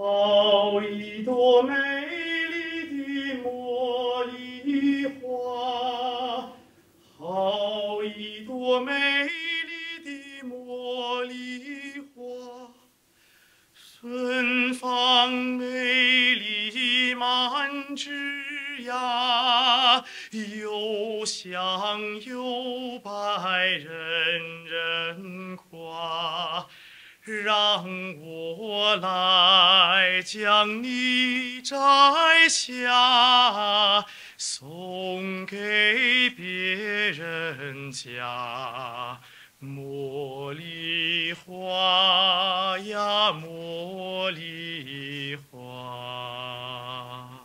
好一朵美丽的茉莉花，好一朵美丽的茉莉花，芬芳美丽满枝桠，又香又白人人夸。让我来将你摘下，送给别人家。茉莉花呀，茉莉花。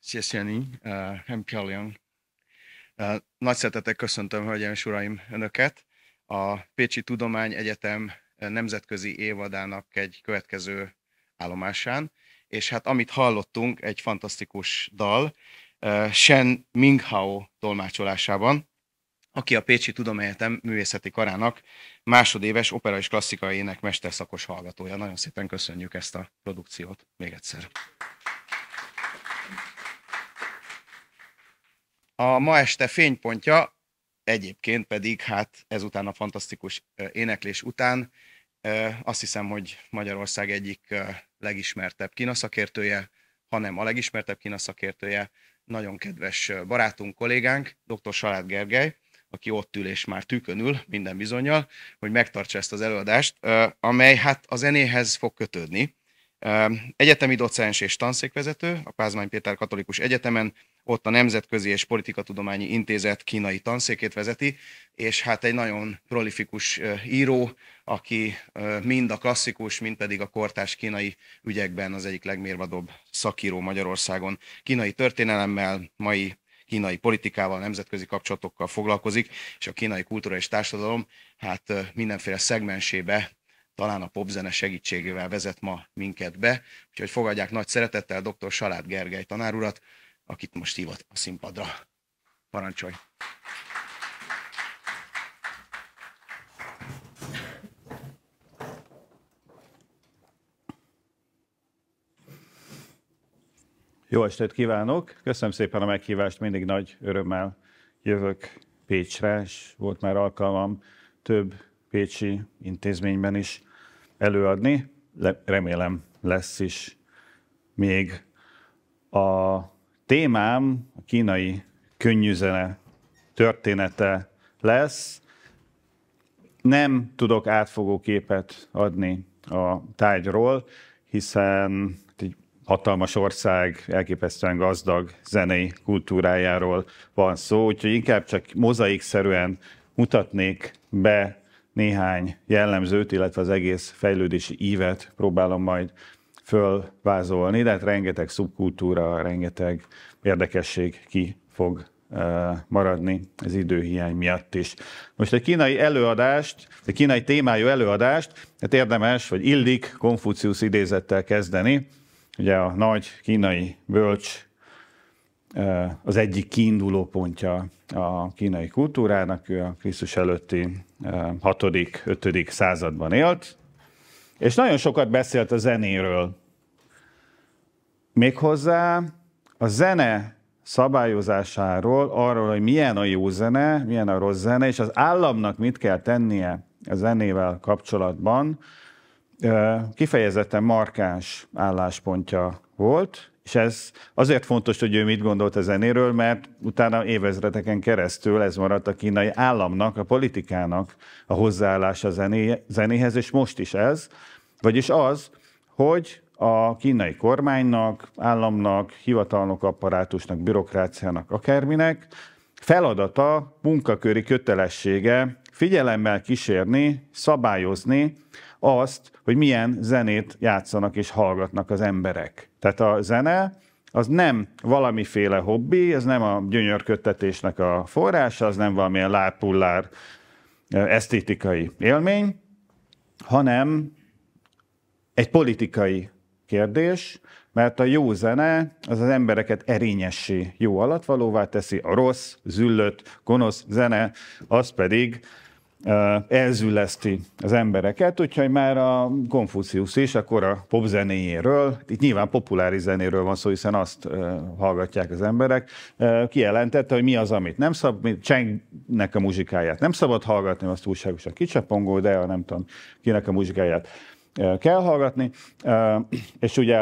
Szia, Jenny, Hem Pyongyang. Nagy szeretettel köszöntöm, hölgyeim és uraim, Önöket. A Pécsi Tudományegyetem nemzetközi évadának egy következő állomásán, és hát amit hallottunk, egy fantasztikus dal, Shen Minghao tolmácsolásában, aki a Pécsi Tudományegyetem művészeti karának másodéves opera és klasszikai ének mesterszakos hallgatója. Nagyon szépen köszönjük ezt a produkciót még egyszer. A ma este fénypontja egyébként pedig, hát ezután a fantasztikus éneklés után azt hiszem, hogy Magyarország egyik legismertebb kínaszakértője, hanem a legismertebb kínaszakértője, nagyon kedves barátunk, kollégánk, dr. Salád Gergely, aki ott ül és már tűkön ül, minden bizonnyal, hogy megtartsa ezt az előadást, amely hát a zenéhez fog kötődni. Egyetemi docens és tanszékvezető a Pázmány Péter Katolikus Egyetemen, ott a Nemzetközi és Politikatudományi Intézet kínai tanszékét vezeti, és hát egy nagyon prolifikus író, aki mind a klasszikus, mind pedig a kortárs kínai ügyekben az egyik legmérvadóbb szakíró Magyarországon. Kínai történelemmel, mai kínai politikával, nemzetközi kapcsolatokkal foglalkozik, és a kínai kultúra és társadalom hát mindenféle szegmensébe talán a popzene segítségével vezet ma minket be. Úgyhogy fogadják nagy szeretettel dr. Salád Gergely tanárurat, akit most hívott a színpadra. Parancsolj! Jó estét kívánok! Köszönöm szépen a meghívást, mindig nagy örömmel jövök Pécsre, és volt már alkalmam több pécsi intézményben is előadni. Remélem lesz is még. A témám a kínai könnyűzene története lesz. Nem tudok átfogó képet adni a tárgyról, hiszen egy hatalmas ország, elképesztően gazdag zenei kultúrájáról van szó, úgyhogy inkább csak mozaikszerűen mutatnék be néhány jellemzőt, illetve az egész fejlődési ívet próbálom majd fölvázolni, de hát rengeteg szubkultúra, rengeteg érdekesség ki fog maradni az időhiány miatt is. Most egy kínai előadást, egy kínai témájú előadást, hát érdemes, vagy illik Konfuciusz idézettel kezdeni. Ugye a nagy kínai bölcs az egyik kiinduló pontja a kínai kultúrának, ő a Krisztus előtti 6.-5. században élt, és nagyon sokat beszélt a zenéről. Méghozzá a zene szabályozásáról, arról, hogy milyen a jó zene, milyen a rossz zene, és az államnak mit kell tennie a zenével kapcsolatban, kifejezetten markáns álláspontja volt, és ez azért fontos, hogy ő mit gondolt a zenéről, mert utána évezredeken keresztül ez maradt a kínai államnak, a politikának a hozzáállása a zenéhez, és most is ez, vagyis az, hogy a kínai kormánynak, államnak, hivatalnok apparátusnak, bürokráciának, akárminek feladata, munkaköri kötelessége figyelemmel kísérni, szabályozni azt, hogy milyen zenét játszanak és hallgatnak az emberek. Tehát a zene az nem valamiféle hobbi, ez nem a gyönyörködtetésnek a forrása, az nem valamilyen lárpullár esztétikai élmény, hanem egy politikai kérdés, mert a jó zene az embereket erényessé, jó alatvalóvá teszi, a rossz, züllött, gonosz zene, az pedig elzülleszti az embereket, úgyhogy már a Konfuciusz is akkor a popzenéjéről, itt nyilván populáris zenéről van szó, hiszen azt hallgatják az emberek, kijelentette, hogy mi az, amit nem szabad, Csengnek a muzsikáját nem szabad hallgatni, az túlságosan kicsapongó, de nem tudom, kinek a muzsikáját kell hallgatni, és ugye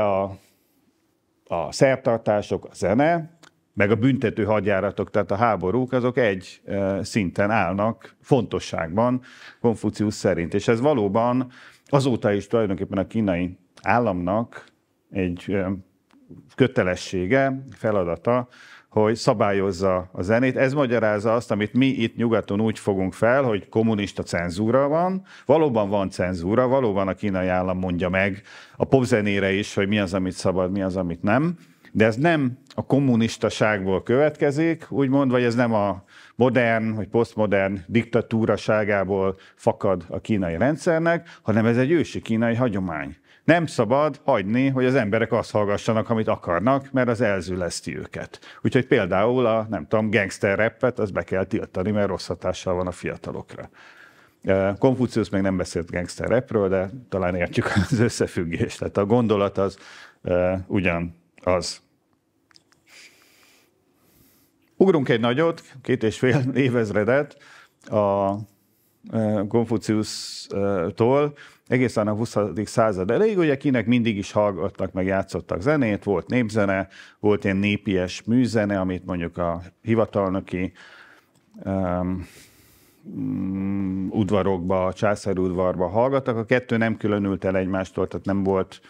a szertartások, a zene, meg a büntető hadjáratok, tehát a háborúk, azok egy szinten állnak fontosságban Konfuciusz szerint. És ez valóban azóta is tulajdonképpen a kínai államnak egy kötelessége, feladata, hogy szabályozza a zenét. Ez magyarázza azt, amit mi itt nyugaton úgy fogunk fel, hogy kommunista cenzúra van. Valóban van cenzúra, valóban a kínai állam mondja meg a popzenére is, hogy mi az, amit szabad, mi az, amit nem. De ez nem a kommunistaságból következik, úgymond, vagy ez nem a modern, vagy posztmodern diktatúraságából fakad a kínai rendszernek, hanem ez egy ősi kínai hagyomány. Nem szabad hagyni, hogy az emberek azt hallgassanak, amit akarnak, mert az elzüleszti őket. Úgyhogy például a, nem tudom, gangster rappet, az be kell tiltani, mert rossz hatással van a fiatalokra. Konfuciusz még nem beszélt gangster rapről, de talán értjük az összefüggést. Tehát a gondolat az ugyanaz. Ugrunk egy nagyot, 2,5 évezredet a Konfuciusztól egészen a 20. század elejéig, ugye kinek mindig is hallgattak, meg játszottak zenét, volt népzene, volt ilyen népies műzene, amit mondjuk a hivatalnoki udvarokba, császári udvarba hallgattak. A kettő nem különült el egymástól, tehát nem volt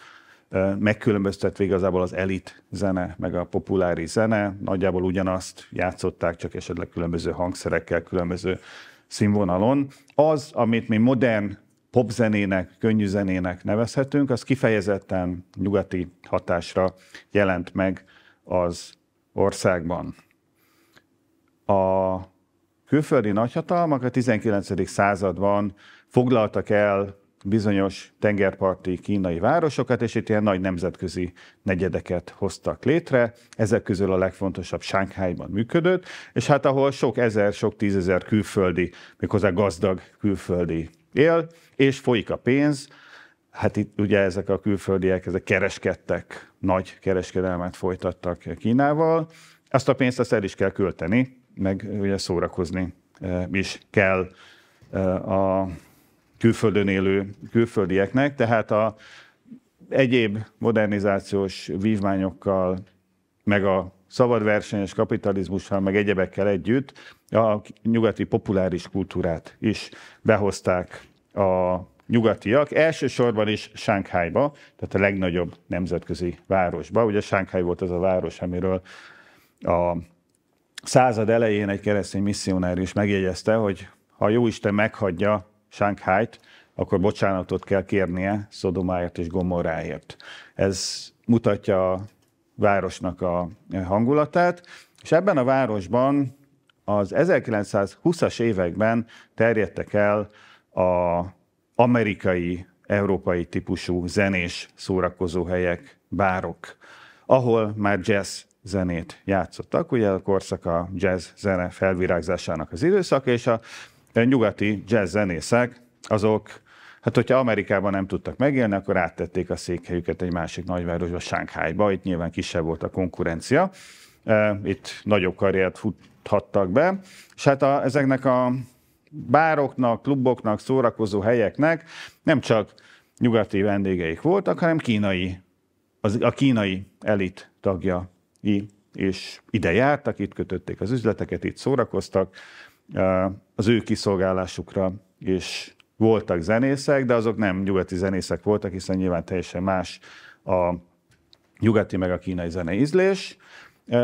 megkülönböztetve igazából az elit zene, meg a populáris zene. Nagyjából ugyanazt játszották, csak esetleg különböző hangszerekkel, különböző színvonalon. Az, amit mi modern popzenének, könnyű zenének nevezhetünk, az kifejezetten nyugati hatásra jelent meg az országban. A külföldi nagyhatalmak a 19. században foglaltak el bizonyos tengerparti kínai városokat, és itt ilyen nagy nemzetközi negyedeket hoztak létre. Ezek közül a legfontosabb Shanghaiban működött, és hát ahol sok ezer, sok tízezer külföldi, méghozzá gazdag külföldi él, és folyik a pénz. Hát itt ugye ezek a külföldiek, ezek kereskedtek, nagy kereskedelmet folytattak Kínával. Azt a pénzt azt el is kell költeni, meg ugye szórakozni is kell a külföldön élő külföldieknek, tehát a egyéb modernizációs vívmányokkal, meg a szabadversenyes kapitalizmussal, meg egyebekkel együtt a nyugati populáris kultúrát is behozták a nyugatiak, elsősorban is Shanghaiba, tehát a legnagyobb nemzetközi városba. Ugye Shanghai volt az a város, amiről a század elején egy keresztény misszionár is megjegyezte, hogy ha a Jóisten meghagyja Shanghait, akkor bocsánatot kell kérnie Szodomáért és Gomorráért. Ez mutatja a városnak a hangulatát, és ebben a városban az 1920-as években terjedtek el az amerikai, európai típusú zenés szórakozóhelyek, bárok, ahol már jazz zenét játszottak. Ugye a korszak a jazz zene felvirágzásának az időszak, és a nyugati jazz zenészek, azok, hát hogyha Amerikában nem tudtak megélni, akkor áttették a székhelyüket egy másik nagyvárosba, Shanghaiba. Itt nyilván kisebb volt a konkurencia. Itt nagyobb karriert futhattak be. És hát ezeknek a bároknak, kluboknak, szórakozó helyeknek nem csak nyugati vendégeik voltak, hanem a kínai elit tagjai is ide jártak, itt kötötték az üzleteket, itt szórakoztak. Az ő kiszolgálásukra is voltak zenészek, de azok nem nyugati zenészek voltak, hiszen nyilván teljesen más a nyugati meg a kínai zeneízlés.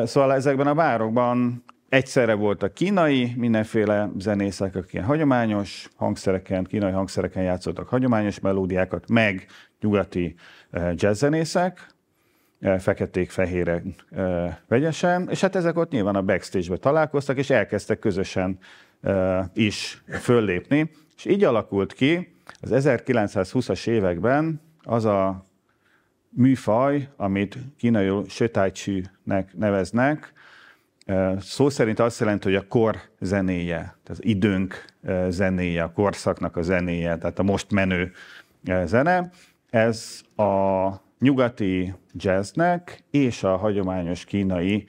Szóval ezekben a várokban egyszerre voltak kínai, mindenféle zenészek, akik ilyen hagyományos hangszereken, kínai hangszereken játszottak hagyományos melódiákat, meg nyugati jazzzenészek, feketék-fehérek vegyesen, és hát ezek ott nyilván a backstage-be találkoztak, és elkezdtek közösen is föllépni, és így alakult ki az 1920-as években az a műfaj, amit kínaiul Shötájcsűnek neveznek, szó szerint azt jelenti, hogy a kor zenéje, tehát az időnk zenéje, a korszaknak a zenéje, tehát a most menő zene. Ez a nyugati jazznek és a hagyományos kínai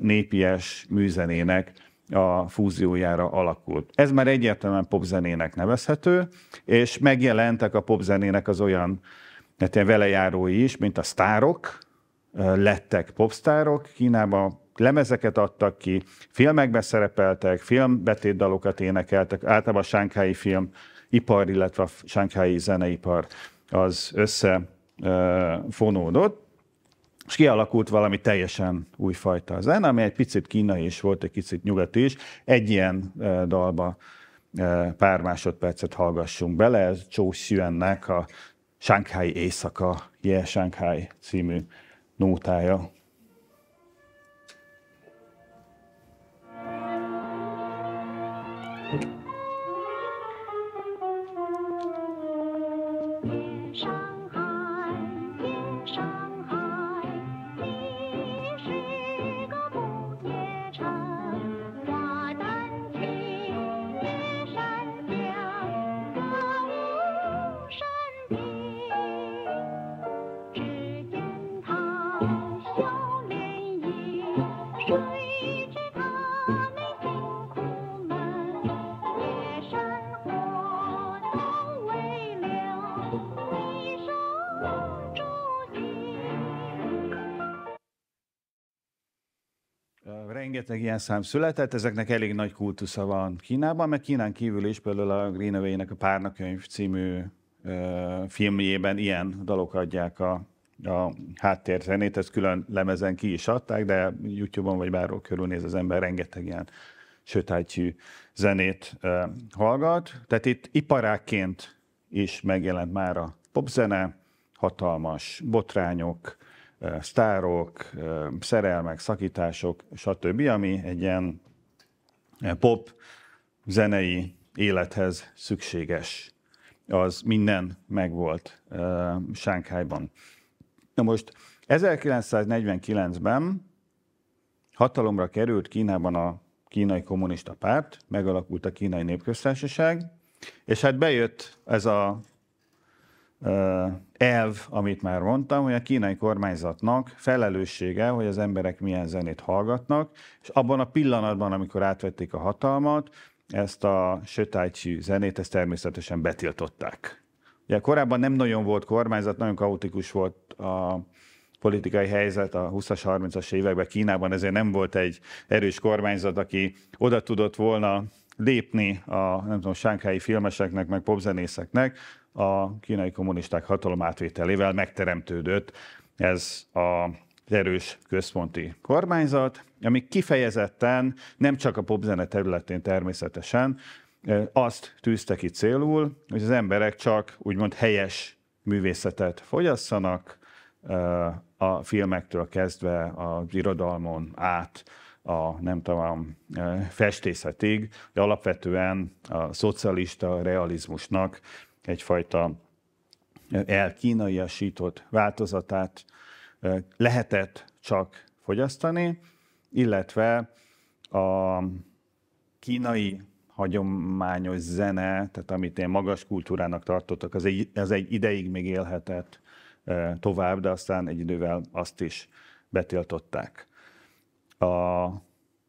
népies műzenének a fúziójára alakult. Ez már egyértelműen popzenének nevezhető, és megjelentek a popzenének az olyan velejárói is, mint a sztárok, lettek popsztárok Kínában, lemezeket adtak ki, filmekben szerepeltek, filmbetétdalokat énekeltek, általában a sánghái filmipar, illetve a sánghái zeneipar az összefonódott, és kialakult valami teljesen újfajta zene, ami egy picit kínai is volt, egy picit nyugati is. Egy ilyen dalba pár másodpercet hallgassunk bele, ez Zhou Xuannek a Sánghái éjszaka, Ye Shanghai című nótája. 2 ilyen szám született, ezeknek elég nagy kultusza van Kínában, meg Kínán kívül is, például a Greenaway-nek a Párnakönyv című filmjében ilyen dalok adják a háttérzenét, ezt külön lemezen ki is adták, de YouTube-on vagy bárhol körülnéz az ember, rengeteg ilyen sötátyű zenét hallgat. Tehát itt iparágként is megjelent már a popzene, hatalmas botrányok, sztárok, szerelmek, szakítások, stb., ami egy ilyen pop zenei élethez szükséges. Az minden megvolt Sánkhájban. Na most 1949-ben hatalomra került Kínában a Kínai Kommunista Párt, megalakult a Kínai Népköztársaság, és hát bejött ez a elv, amit már mondtam, hogy a kínai kormányzatnak felelőssége, hogy az emberek milyen zenét hallgatnak, és abban a pillanatban, amikor átvették a hatalmat, ezt a sötájcsű zenét, ezt természetesen betiltották. Ugye korábban nem nagyon volt kormányzat, nagyon kaotikus volt a politikai helyzet a 20-as, 30-as években Kínában, ezért nem volt egy erős kormányzat, aki oda tudott volna lépni a nem tudom, sánghái filmeseknek, meg popzenészeknek. A kínai kommunisták hatalom átvételével megteremtődött ez az erős központi kormányzat, ami kifejezetten nem csak a popzene területén természetesen azt tűzte ki célul, hogy az emberek csak úgymond helyes művészetet fogyasszanak, a filmektől kezdve az irodalmon át a nem tudom, festészetig, de alapvetően a szocialista realizmusnak egyfajta elkínaiasított változatát lehetett csak fogyasztani, illetve a kínai hagyományos zene, tehát amit én magas kultúrának tartottak, az egy ideig még élhetett tovább, de aztán egy idővel azt is betiltották. A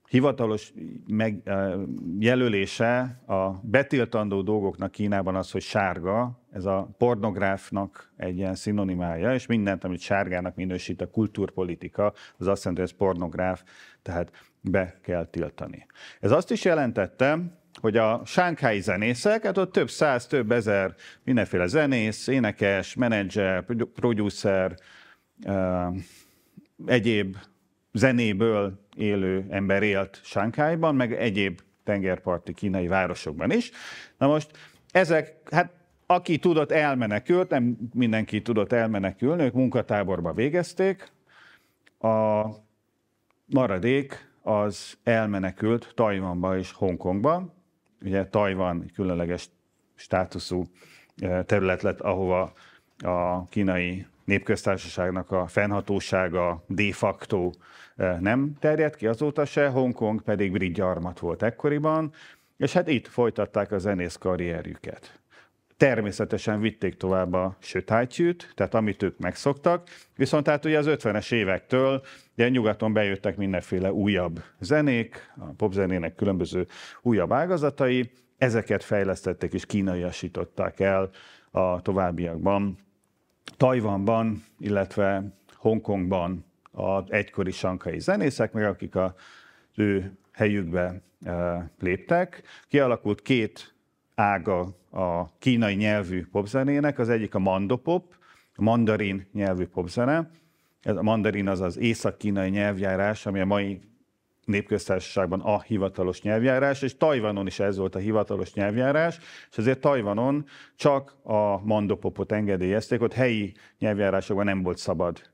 hivatalos jelölése a betiltandó dolgoknak Kínában az, hogy sárga, ez a pornográfnak egy ilyen szinonimája, és mindent, amit sárgának minősít a kultúrpolitika, az azt jelenti, hogy ez pornográf, tehát be kell tiltani. Ez azt is jelentette, hogy a sánghái zenészek, hát ott több száz, több ezer mindenféle zenész, énekes, menedzser, producer, egyéb zenéből élő ember élt Sánkhájban, meg egyéb tengerparti kínai városokban is. Na most ezek, hát aki tudott, elmenekült, nem mindenki tudott elmenekülni, ők munkatáborba végezték, a maradék az elmenekült Tajvanba és Hongkongba. Ugye Tajvan különleges státuszú terület lett, ahova a kínai népköztársaságnak a fennhatósága de facto nem terjedt ki azóta se, Hongkong pedig brit gyarmat volt ekkoriban, és hát itt folytatták a zenész karrierjüket. Természetesen vitték tovább a sötájtyűt, tehát amit ők megszoktak, viszont hát ugye az 50-es évektől ugye nyugaton bejöttek mindenféle újabb zenék, a popzenének különböző újabb ágazatai, ezeket fejlesztették és kínaiasították el a továbbiakban. Tajvanban, illetve Hongkongban az egykori sankai zenészek, meg akik az ő helyükbe léptek. Kialakult két ága a kínai nyelvű popzenének, az egyik a mandopop, a mandarin nyelvű popzene. Ez a mandarin az az észak-kínai nyelvjárás, ami a mai népköztársaságban a hivatalos nyelvjárás, és Tajvanon is ez volt a hivatalos nyelvjárás, és ezért Tajvanon csak a mandopopot engedélyezték, ott helyi nyelvjárásokban nem volt szabad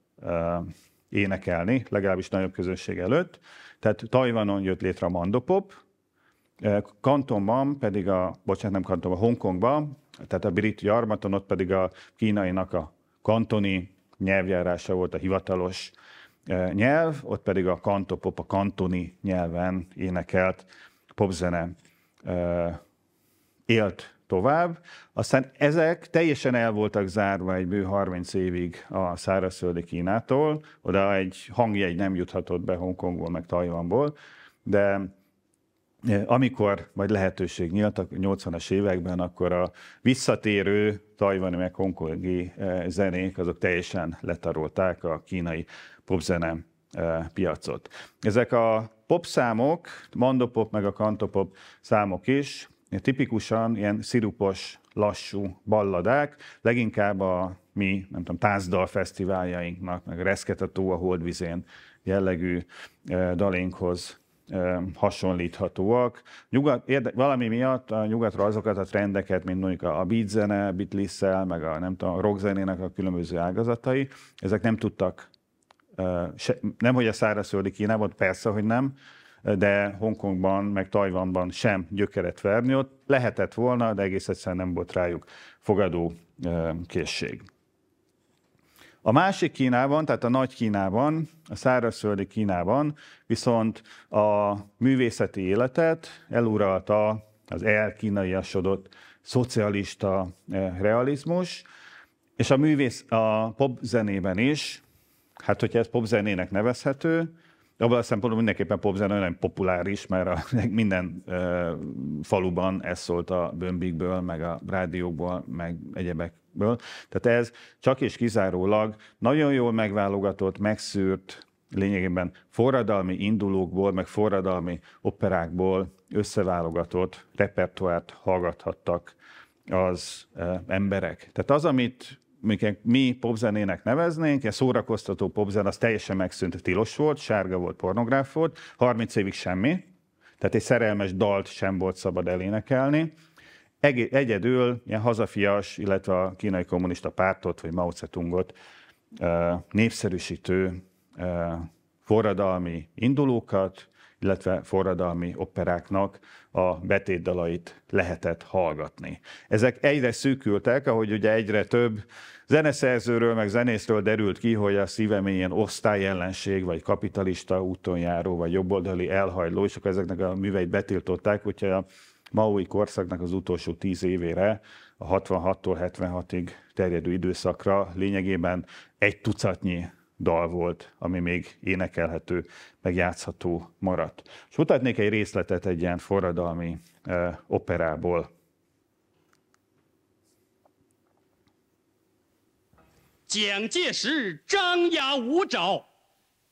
énekelni, legalábbis nagyobb közönség előtt. Tehát Tajvanon jött létre a mandopop, Kantonban pedig Hongkongban, tehát a brit gyarmaton, ott pedig a kínainak a kantoni nyelvjárása volt a hivatalos nyelv, ott pedig a kantopop, a kantoni nyelven énekelt popzene élt tovább. Aztán ezek teljesen el voltak zárva egy bő 30 évig a szárazföldi Kínától, oda egy hangjegy nem juthatott be Hongkongból, meg Tajvanból, de amikor majd lehetőség nyílt a 80-as években, akkor a visszatérő tajvani meg hongkongi zenék, azok teljesen letarolták a kínai popzene piacot. Ezek a popszámok, mandopop meg a kantopop számok is tipikusan ilyen szirupos, lassú balladák, leginkább a mi, nem tudom, tánzdalfesztiváljainknak, meg Reszketató a Holdvizén jellegű dalinkhoz hasonlíthatóak. Valami miatt a nyugatra azokat a trendeket, mint mondjuk a beatzene, Beatlessel, meg a rockzenének a különböző ágazatai, ezek nem tudtak, nem hogy a szárazföldi Kínában, persze, hogy nem, de Hongkongban, meg Tajvanban sem gyökeret verni, ott lehetett volna, de egész egyszerűen nem volt rájuk fogadó készség. A másik Kínában, tehát a nagy Kínában, a szárazföldi Kínában viszont a művészeti életet eluralta az elkínaiasodott szocialista realizmus, és a popzenében is, hát hogyha ez popzenének nevezhető, abban a szempontból mindenképpen popzene nagyon populáris, mert minden faluban ez szólt a bömbikből, meg a rádiókból, meg egyebekből. Tehát ez csak és kizárólag nagyon jól megválogatott, megszűrt, lényegében forradalmi indulókból, meg forradalmi operákból összeválogatott repertoárt hallgathattak az emberek. Tehát az, amit mi popzenének neveznénk, a szórakoztató popzene, az teljesen megszűnt, tilos volt, sárga volt, pornográf volt, 30 évig semmi, tehát egy szerelmes dalt sem volt szabad elénekelni. Egyedül ilyen hazafias, illetve a kínai kommunista pártot, vagy Mao Tse-tungot népszerűsítő forradalmi indulókat, illetve forradalmi operáknak a betétdalait lehetett hallgatni. Ezek egyre szűkültek, ahogy ugye egyre több zeneszerzőről, meg zenészről derült ki, hogy a szívem ilyen osztályellenség, vagy kapitalista úton járó, vagy jobboldali elhajló, és akkor ezeknek a műveit betiltották, úgyhogy a maói korszaknak az utolsó 10 évére, a 66-tól 76-ig terjedő időszakra lényegében egy tucatnyi dal volt, ami még énekelhető, meg játszható maradt. És mutatnék egy részletet egy ilyen forradalmi operából. 蒋介石张牙舞爪，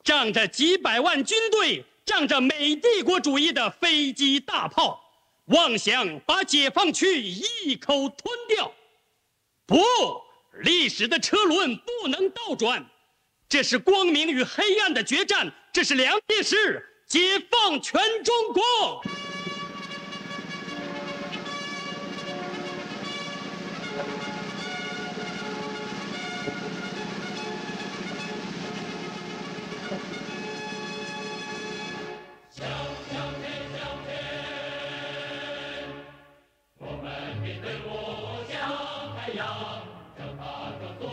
仗着几百万军队，仗着美帝国主义的飞机大炮，妄想把解放区一口吞掉。不，历史的车轮不能倒转，这是光明与黑暗的决战，这是良心事，解放全中国。 我们面对我向太阳，将它当作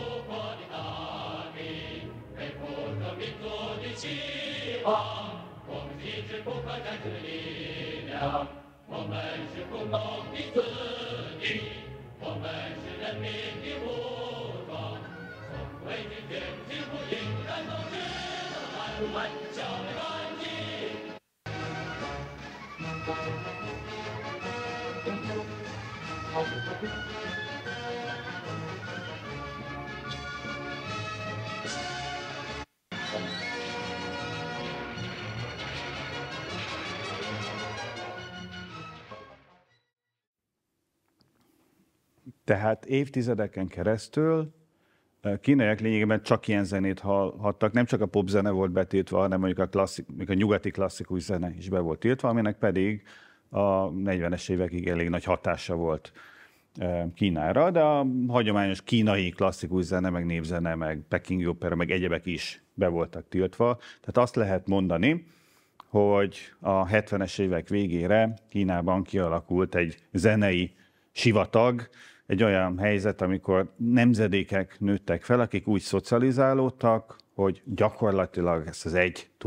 Tehát évtizedeken keresztül kínaiak lényegében csak ilyen zenét hallhattak, nem csak a popzene volt betiltva, hanem mondjuk a nyugati klasszikus zene is be volt tiltva, aminek pedig a 40-es évekig elég nagy hatása volt Kínára, de a hagyományos kínai klasszikus zene, meg népzene, meg pekingi opera, meg egyebek is be voltak tiltva. Tehát azt lehet mondani, hogy a 70-es évek végére Kínában kialakult egy zenei sivatag, egy olyan helyzet, amikor nemzedékek nőttek fel, akik úgy szocializálódtak, hogy gyakorlatilag ezt az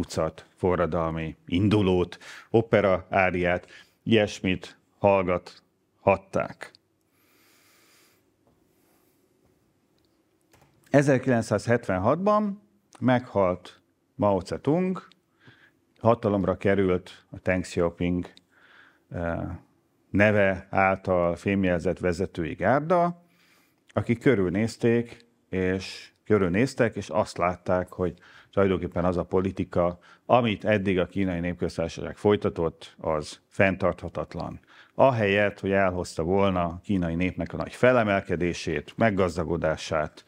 100 forradalmi indulót, opera áriát, ilyesmit hallgathatták. 1976-ban meghalt Mao Zedong, hatalomra került a Deng Xiaoping neve által fémjelzett vezetői gárda, akik körülnéztek, és azt látták, hogy tulajdonképpen az a politika, amit eddig a Kínai Népköztársaság folytatott, az fenntarthatatlan. Ahelyett, hogy elhozta volna a kínai népnek a nagy felemelkedését, meggazdagodását,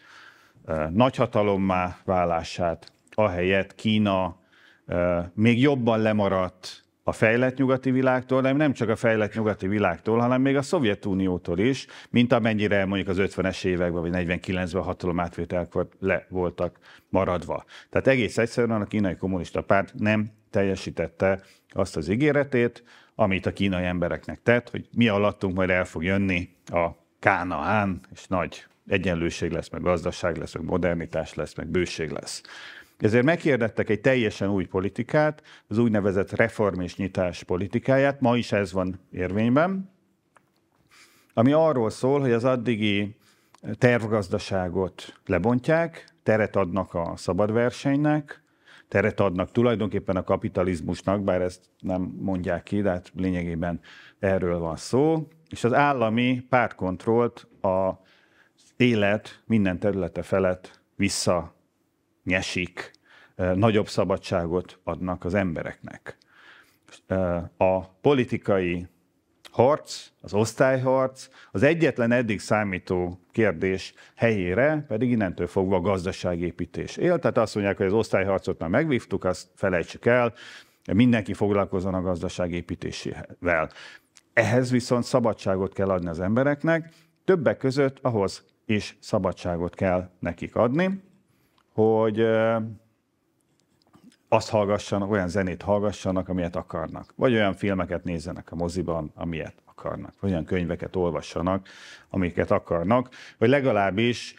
nagyhatalommá válását, ahelyett Kína még jobban lemaradt a fejlett nyugati világtól, de nem csak a fejlett nyugati világtól, hanem még a Szovjetuniótól is, mint amennyire mondjuk az 50-es években vagy 49-ben hatalomátvételkor le voltak maradva. Tehát egész egyszerűen a kínai kommunista párt nem teljesítette azt az ígéretét, amit a kínai embereknek tett, hogy mi alattunk majd el fog jönni a Kánaán, és nagy egyenlőség lesz, meg gazdaság lesz, meg modernitás lesz, meg bőség lesz. Ezért meghirdettek egy teljesen új politikát, az úgynevezett reform és nyitás politikáját, ma is ez van érvényben, ami arról szól, hogy az addigi tervgazdaságot lebontják, teret adnak a szabad versenynek, teret adnak tulajdonképpen a kapitalizmusnak, bár ezt nem mondják ki, de hát lényegében erről van szó, és az állami pártkontrollt az élet minden területe felett visszanyesik, nagyobb szabadságot adnak az embereknek. A politikai harc, az osztályharc, az egyetlen eddig számító kérdés helyére pedig innentől fogva a gazdaságépítés él. Tehát azt mondják, hogy az osztályharcot már megvívtuk, azt felejtsük el, mindenki foglalkozzon a gazdaságépítésével. Ehhez viszont szabadságot kell adni az embereknek, többek között ahhoz is szabadságot kell nekik adni, hogy azt hallgassanak, olyan zenét hallgassanak, amilyet akarnak. Vagy olyan filmeket nézzenek a moziban, amilyet akarnak. Vagy olyan könyveket olvassanak, amiket akarnak. Vagy legalábbis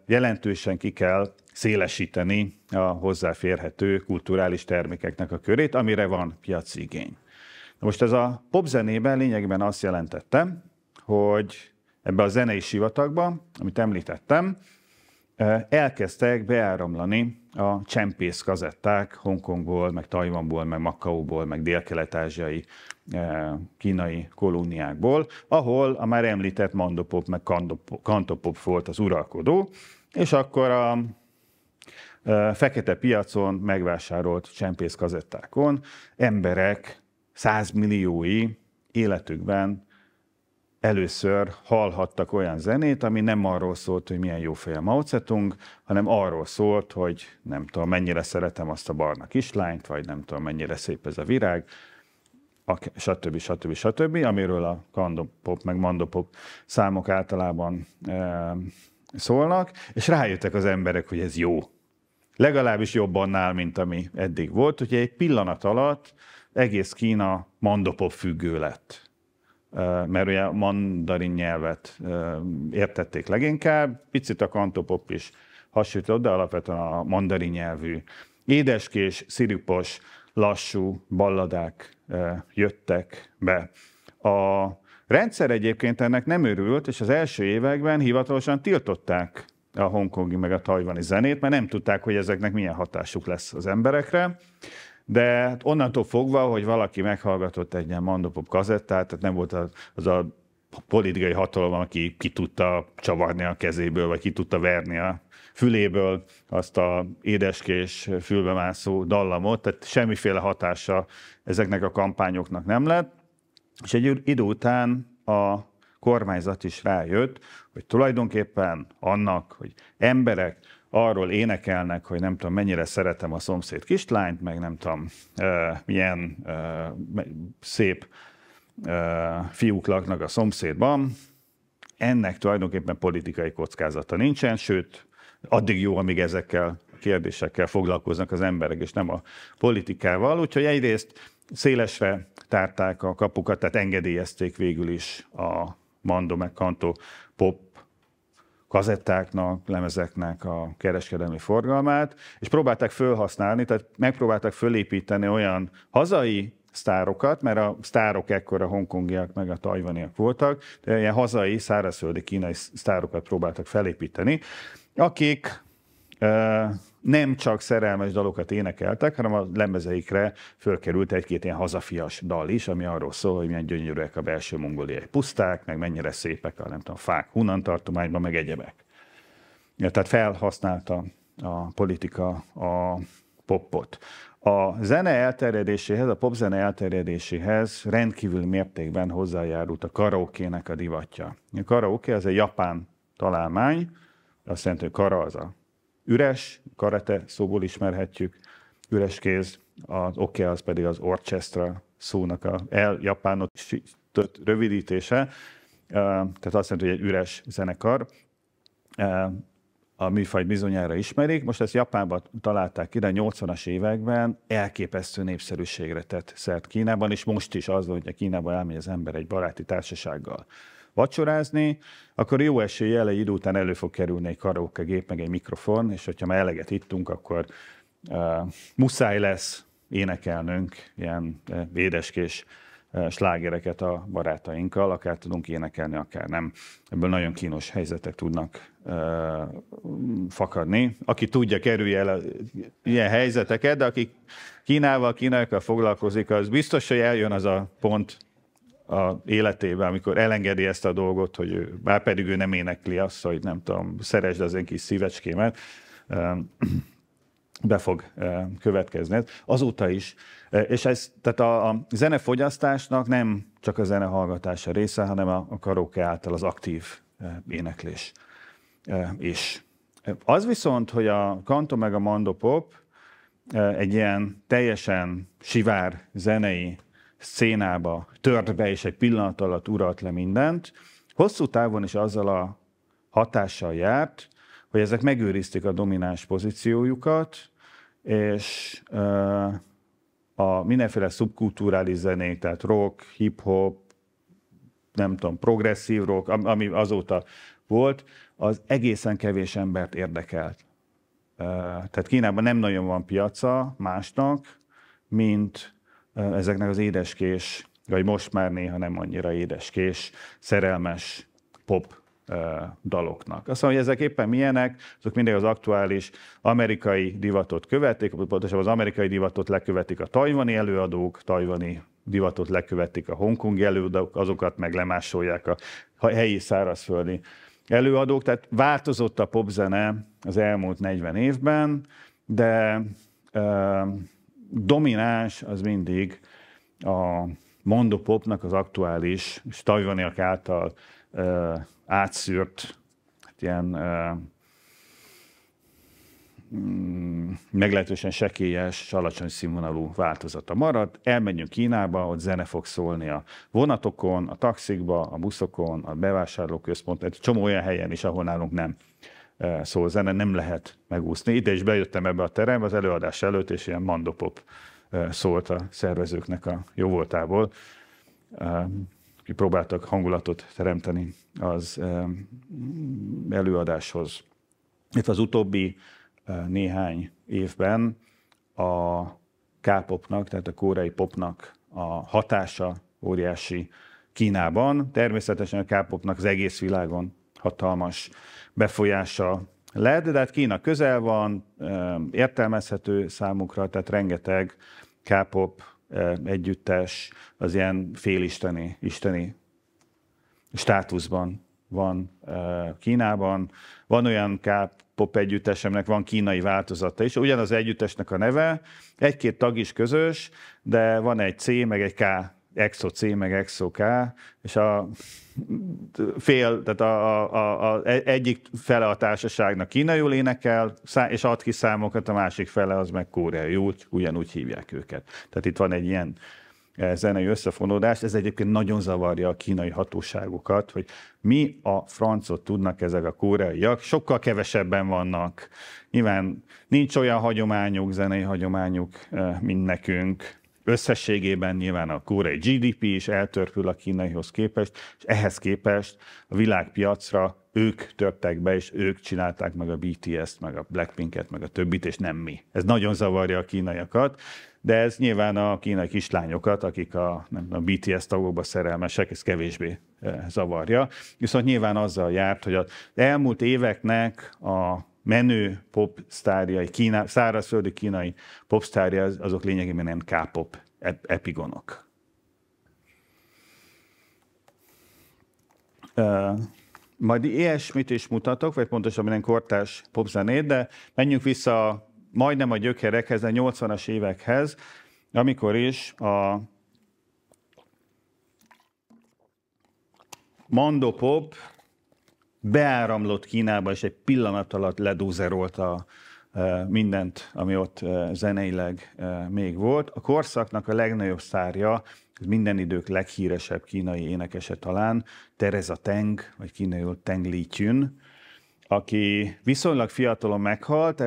jelentősen ki kell szélesíteni a hozzáférhető kulturális termékeknek a körét, amire van piaci igény. Most ez a popzenében lényegében azt jelentette, hogy ebbe a zenei sivatagba, amit említettem, elkezdtek beáramlani a csempész kazetták Hongkongból, meg Tajvanból, meg Makaóból, meg dél-kelet-ázsiai kínai kolóniákból, ahol a már említett mandopop, meg kantopop volt az uralkodó, és akkor a fekete piacon megvásárolt csempész kazettákon emberek 100 milliói életükben először hallhattak olyan zenét, ami nem arról szólt, hogy milyen jó fej a Mao Zedong, hanem arról szólt, hogy nem tudom, mennyire szeretem azt a barna kislányt, vagy nem tudom, mennyire szép ez a virág, stb. Amiről a kantopop meg mandopop számok általában szólnak, és rájöttek az emberek, hogy ez jó. Legalábbis jobb annál, mint ami eddig volt, hogy egy pillanat alatt egész Kína mandopop függő lett. Mert ugye a mandarin nyelvet értették leginkább, picit a kantopop is hasonlított, de alapvetően a mandarin nyelvű édeskés, szirupos, lassú balladák jöttek be. A rendszer egyébként ennek nem örült, és az első években hivatalosan tiltották a hongkongi meg a tajvani zenét, mert nem tudták, hogy ezeknek milyen hatásuk lesz az emberekre. De onnantól fogva, hogy valaki meghallgatott egy ilyen mandopop kazettát, tehát nem volt az a politikai hatalom, aki ki tudta csavarni a kezéből, vagy ki tudta verni a füléből azt a édeskés, fülbemászó dallamot, tehát semmiféle hatása ezeknek a kampányoknak nem lett. És egy idő után a kormányzat is rájött, hogy tulajdonképpen annak, hogy emberek arról énekelnek, hogy nem tudom, mennyire szeretem a szomszéd kislányt, meg nem tudom, milyen szép fiúk laknak a szomszédban, ennek tulajdonképpen politikai kockázata nincsen, sőt, addig jó, amíg ezekkel a kérdésekkel foglalkoznak az emberek, és nem a politikával. Úgyhogy egyrészt szélesre tárták a kapukat, tehát engedélyezték végül is a Mando meg Kanto pop kazettáknak, lemezeknek a kereskedelmi forgalmát, és próbálták fölhasználni, tehát megpróbálták fölépíteni olyan hazai sztárokat, mert a sztárok ekkor a hongkongiak meg a tajvaniak voltak, de ilyen hazai, szárazföldi kínai sztárokat próbáltak felépíteni, akik nem csak szerelmes dalokat énekeltek, hanem a lemezeikre fölkerült egy-két ilyen hazafias dal is, ami arról szól, hogy milyen gyönyörűek a belső mongóliai puszták, meg mennyire szépek a nem tudom, fák Hunan tartományban, meg egyebek. Tehát felhasználta a politika a popot. A zene elterjedéséhez, a popzene elterjedéséhez rendkívül mértékben hozzájárult a karaokének a divatja. A karaoke az egy japán találmány, azt jelenti, hogy kara az a üres, karate szóból ismerhetjük, üres kéz, az oke az pedig az orchestra szónak a eljapánosított rövidítése, tehát azt jelenti, hogy egy üres zenekar. A műfajt bizonyára ismerik. Most ezt Japánban találták ide, a 80-as években elképesztő népszerűségre tett szert Kínában, és most is az, hogy a Kínában elmegy az ember egy baráti társasággal vacsorázni, akkor jó eséllyel egy idő után elő fog kerülni egy karaoke gép, meg egy mikrofon, és hogyha már eleget ittunk, akkor muszáj lesz énekelnünk ilyen édeskés slágereket a barátainkkal, akár tudunk énekelni, akár nem. Ebből nagyon kínos helyzetek tudnak fakadni. Aki tudja, kerülje el ilyen helyzeteket, de aki kínaiakkal foglalkozik, az biztos, hogy eljön az a pont a életében, amikor elengedi ezt a dolgot, hogy bár pedig ő nem énekli azt, hogy nem tudom, szeresd az én kis szívecskémet, be fog következni. Azóta is. És ez, tehát a zenefogyasztásnak nem csak a zenehallgatása része, hanem a karaoke által az aktív éneklés is. Az viszont, hogy a kanto meg a mandopop egy ilyen teljesen sivár zenei szcénába tört be, és egy pillanat alatt uralt le mindent, hosszú távon is azzal a hatással járt, hogy ezek megőrizték a domináns pozíciójukat, és a mindenféle szubkulturális zenék, tehát rock, hip-hop, nem tudom, progresszív rock, ami azóta volt, az egészen kevés embert érdekelt. Tehát Kínában nem nagyon van piaca másnak, mint ezeknek az édeskés, vagy most már néha nem annyira édeskés, szerelmes pop daloknak. Azt mondom, hogy ezek éppen milyenek, azok mindig az aktuális amerikai divatot követik, pontosabban az amerikai divatot lekövetik a tajvani előadók, tajvani divatot lekövetik a hongkongi előadók, azokat meg lemásolják a helyi szárazföldi előadók. Tehát változott a popzene az elmúlt 40 évben, de domináns az mindig a mandopopnak az aktuális, és tajvaniak által átszűrt, ilyen meglehetősen sekélyes, alacsony színvonalú változata marad. Elmegyünk Kínába, ott zene fog szólni a vonatokon, a taxikba, a buszokon, a bevásárlóközpont, egy csomó olyan helyen is, ahol nálunk nem szól zene, nem lehet megúszni. Ide is bejöttem ebbe a terembe az előadás előtt, és ilyen mandopop szólt a szervezőknek a jóvoltából. Próbáltak hangulatot teremteni az előadáshoz. Itt az utóbbi néhány évben a K-popnak, tehát a koreai popnak a hatása óriási Kínában. Természetesen a K-popnak az egész világon hatalmas befolyása lett, de hát Kína közel van, értelmezhető számukra, tehát rengeteg K-pop együttes az ilyen isteni státuszban van Kínában. Van olyan K-pop együttes, aminek van kínai változata is. Ugyanaz együttesnek a neve, egy-két tag is közös, de van egy C, meg egy K, EXO C, meg EXO K, és egyik fele a társaságnak kínaiul énekel, és ad ki számokat, a másik fele az meg koreaiul, ugyanúgy hívják őket. Tehát itt van egy ilyen zenei összefonódás, ez egyébként nagyon zavarja a kínai hatóságokat, hogy mi a francot tudnak ezek a koreaiak, sokkal kevesebben vannak. Nyilván nincs olyan hagyományuk, zenei hagyományuk, mint nekünk. Összességében nyilván a koreai GDP is eltörpül a kínaihoz képest, és ehhez képest a világpiacra ők törtek be, és ők csinálták meg a BTS-t, meg a Blackpinket, meg a többit, és nem mi. Ez nagyon zavarja a kínaiakat, de ez nyilván a kínai kislányokat, akik a BTS tagokba szerelmesek, ez kevésbé zavarja. Viszont nyilván azzal járt, hogy az elmúlt éveknek a menő popsztárjai, szárazföldi kínai popsztárjai, azok lényegében nem K-pop epigonok. Majd ilyesmit is mutatok, vagy pontosabban ilyen kortárs popzenét, de menjünk vissza majdnem a gyökerekhez, a 80-as évekhez, amikor is a mandopop beáramlott Kínába, és egy pillanat alatt ledúzerolta mindent, ami ott zeneileg még volt. A korszaknak a legnagyobb sztárja, minden idők leghíresebb kínai énekese talán, Teresa Teng, vagy kínaiul Teng Li-chun, aki viszonylag fiatalon meghalt,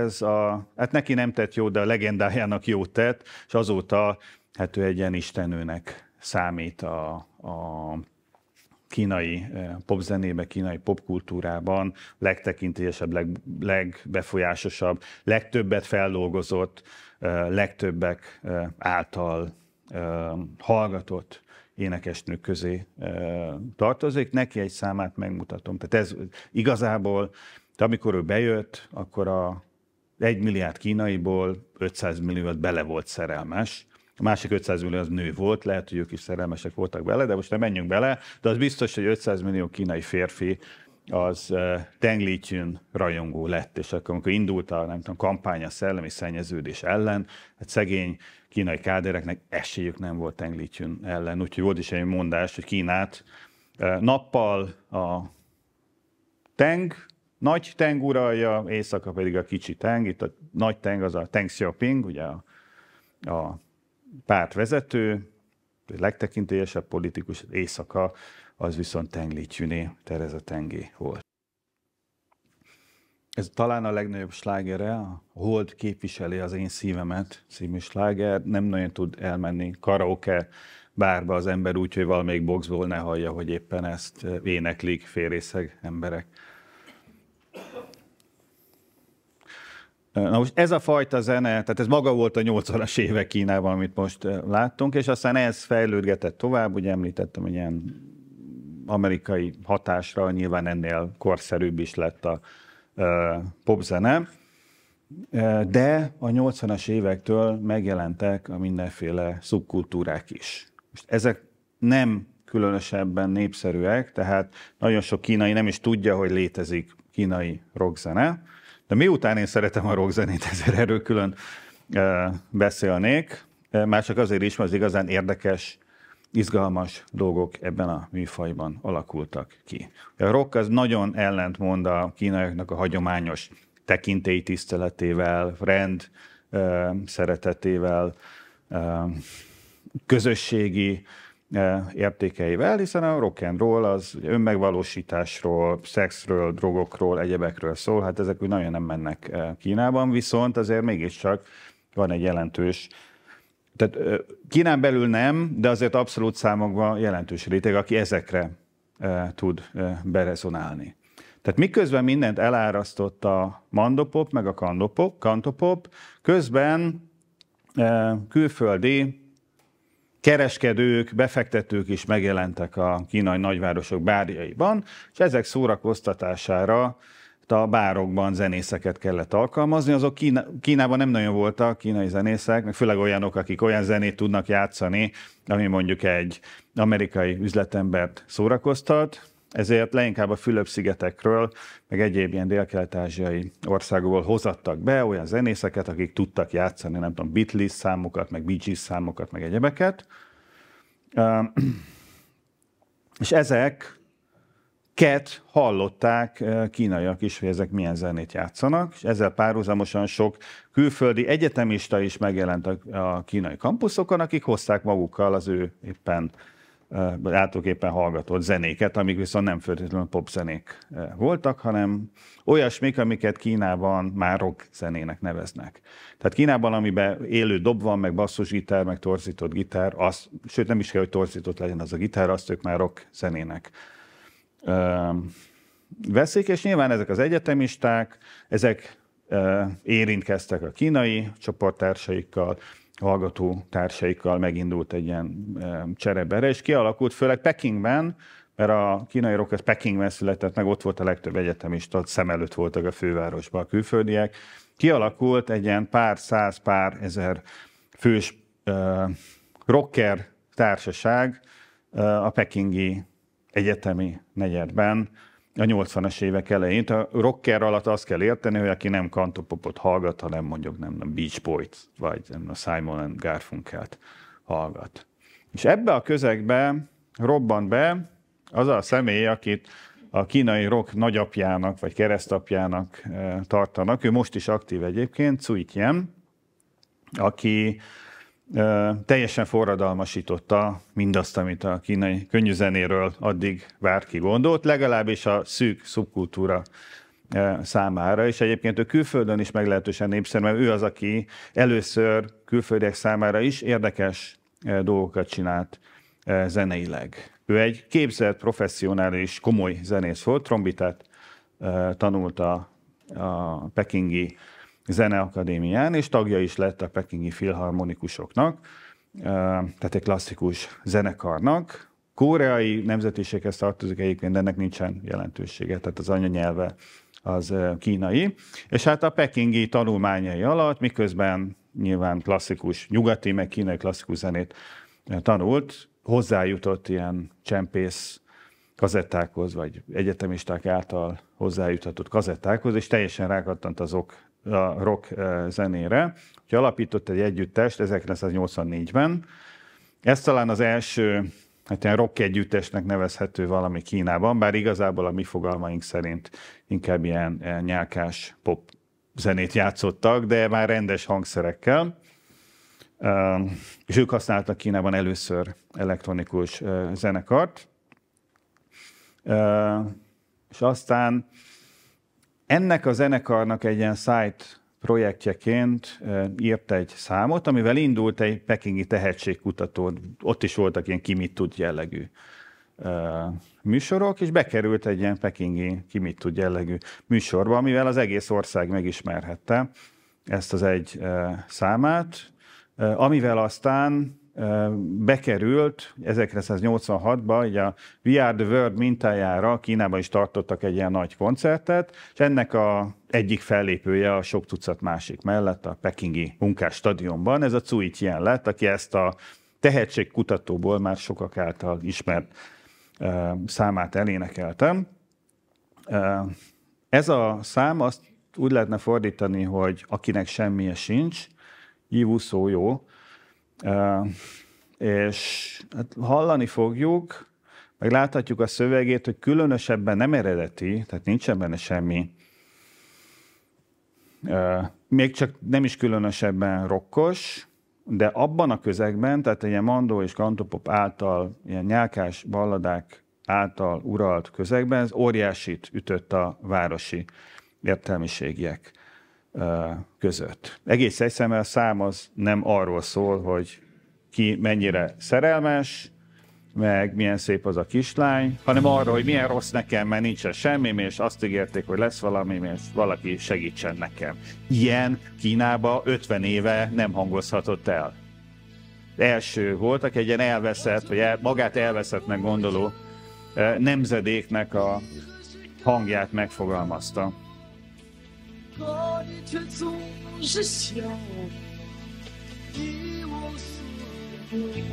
hát neki nem tett jó, de a legendájának jót tett, és azóta hát ő egy ilyen istennőnek számít a kínai popzenébe, kínai popkultúrában, legtekintélyesebb, legbefolyásosabb, legtöbbet feldolgozott, legtöbbek által hallgatott énekesnők közé tartozik. Neki egy számát megmutatom. Tehát ez igazából, amikor ő bejött, akkor a 1 milliárd kínaiból 500 millió bele volt szerelmes. A másik 500 millió az nő volt, lehet, hogy ők is szerelmesek voltak bele, de most nem menjünk bele, de az biztos, hogy 500 millió kínai férfi az Teng Li-chun rajongó lett, és akkor, amikor indult a kampány a szellemi szennyeződés ellen, hát szegény kínai kádereknek esélyük nem volt Teng Li-chun ellen, úgyhogy volt is egy mondás, hogy Kínát nappal a nagy Teng uralja, éjszaka pedig a kicsi Teng, itt a nagy Teng az a Teng Xiaoping, ugye a pártvezető, a legtekintélyesebb politikus, éjszaka, az viszont Teng Li-chuné, Teresa Tengé volt. Ez talán a legnagyobb slágere, a Hold képviseli az én szívemet című sláger, nem nagyon tud elmenni karaoke bárba az ember úgy, hogy valamelyik boxból ne hallja, hogy éppen ezt éneklik félrészeg emberek. Na most ez a fajta zene, tehát ez maga volt a 80-as évek Kínában, amit most láttunk, és aztán ez fejlődgetett tovább, ugye említettem, hogy ilyen amerikai hatásra nyilván ennél korszerűbb is lett a popzene, de a 80-as évektől megjelentek a mindenféle szubkultúrák is. Most ezek nem különösebben népszerűek, tehát nagyon sok kínai nem is tudja, hogy létezik kínai rockzene, de miután én szeretem a rockzenét, ezért erről külön beszélnék, már csak azért is, mert az igazán érdekes, izgalmas dolgok ebben a műfajban alakultak ki. A rock az nagyon ellentmond a kínaiaknak a hagyományos tekintélytiszteletével, rend szeretetével, közösségi értékeivel, hiszen a rock and roll az önmegvalósításról, szexről, drogokról, egyebekről szól, hát ezek úgy nagyon nem mennek Kínában, viszont azért mégiscsak van egy jelentős, tehát Kínán belül nem, de azért abszolút számokban jelentős réteg, aki ezekre tud berezonálni. Tehát miközben mindent elárasztott a mandopop, meg a kantopop, közben külföldi kereskedők, befektetők is megjelentek a kínai nagyvárosok bárjaiban, és ezek szórakoztatására a bárokban zenészeket kellett alkalmazni. Azok Kínában nem nagyon voltak kínai zenészek, meg főleg olyanok, akik olyan zenét tudnak játszani, ami mondjuk egy amerikai üzletembert szórakoztat, ezért leginkább a Fülöp-szigetekről, meg egyéb ilyen dél-kelet-ázsiai országokból hozattak be olyan zenészeket, akik tudtak játszani, nem tudom, Beatles számokat, meg Bee Gees számokat, meg egyebeket. És ezeket hallották kínaiak is, hogy ezek milyen zenét játszanak, és ezzel párhuzamosan sok külföldi egyetemista is megjelent a kínai kampuszokon, akik hozták magukkal az ő általuk éppen hallgatott zenéket, amik viszont nem feltétlenül popzenék voltak, hanem olyasmik, amiket Kínában már rock zenének neveznek. Tehát Kínában, amiben élő dob van, meg basszusgitár, meg torzított gitár, sőt nem is kell, hogy torzított legyen az a gitár, azt ők már rock zenének veszik, és nyilván ezek az egyetemisták, ezek érintkeztek a kínai csoporttársaikkal, hallgató társaikkal, megindult egy ilyen cserebere, és kialakult főleg Pekingben, mert a kínai rock az Pekingben született, meg ott volt a legtöbb egyetemista, szem előtt voltak a fővárosban a külföldiek. Kialakult egy ilyen pár száz, pár ezer fős rocker társaság a pekingi egyetemi negyedben a 80-as évek elején. A rocker alatt azt kell érteni, hogy aki nem kantopopot hallgat, hanem mondjuk nem Beach Boys, vagy nem Simon & Garfunkelt hallgat. És ebbe a közegbe robbant be az a személy, akit a kínai rock nagyapjának, vagy keresztapjának tartanak. Ő most is aktív egyébként, Cui Tien, aki teljesen forradalmasította mindazt, amit a kínai könnyűzenéről addig bárki gondolt, legalábbis a szűk szubkultúra számára, és egyébként ő külföldön is meglehetősen népszerű, mert ő az, aki először külföldiek számára is érdekes dolgokat csinált zeneileg. Ő egy képzett, professzionális, komoly zenész volt, trombitát tanult a pekingi Zeneakadémián, és tagja is lett a pekingi filharmonikusoknak, tehát egy klasszikus zenekarnak. Koreai nemzetiséghez tartozik egyébként, de ennek nincsen jelentősége, tehát az anyanyelve az kínai. És hát a pekingi tanulmányai alatt, miközben nyilván klasszikus, nyugati, meg kínai klasszikus zenét tanult, hozzájutott ilyen csempész kazettákhoz, vagy egyetemisták által hozzájuthatott kazettákhoz, és teljesen rákattant a rock zenére. Úgyhogy alapított egy együttest 1984-ben. Ez talán az első ilyen rock együttesnek nevezhető valami Kínában, bár igazából a mi fogalmaink szerint inkább ilyen nyálkás pop zenét játszottak, de már rendes hangszerekkel. És ők használtak Kínában először elektronikus zenekart. És aztán ennek a zenekarnak egy ilyen side projektjeként írt egy számot, amivel indult egy pekingi tehetségkutató, ott is voltak ilyen ki mit tud jellegű műsorok, és bekerült egy ilyen pekingi ki mit tud jellegű műsorba, amivel az egész ország megismerhette ezt az egy számát, amivel aztán bekerült 1986-ban, így a We Are the World mintájára Kínában is tartottak egy ilyen nagy koncertet, és ennek a egyik fellépője a sok tucat másik mellett a pekingi munkásstadionban, ez a Cui Tien lett, aki ezt a tehetségkutatóból már sokak által ismert számát elénekeltem. Ez a szám azt úgy lehetne fordítani, hogy akinek semmije sincs, Yiwu Szó jó, és hát hallani fogjuk, meg láthatjuk a szövegét, hogy különösebben nem eredeti, tehát nincsen benne semmi, még csak nem is különösebben rokkos, de abban a közegben, tehát ilyen mandó és kantopop által, ilyen nyálkás balladák által uralt közegben, ez óriásit ütött a városi értelmiségiek között. Egész egyszerűen a szám az nem arról szól, hogy ki mennyire szerelmes, meg milyen szép az a kislány, hanem arra, hogy milyen rossz nekem, mert nincsen semmim, és azt ígérték, hogy lesz valami, és valaki segítsen nekem. Ilyen Kínában 50 éve nem hangozhatott el. Első voltak egy ilyen elveszett, vagy magát elveszettnek gondoló nemzedéknek a hangját megfogalmazta. 可你却总是笑我，一无所有。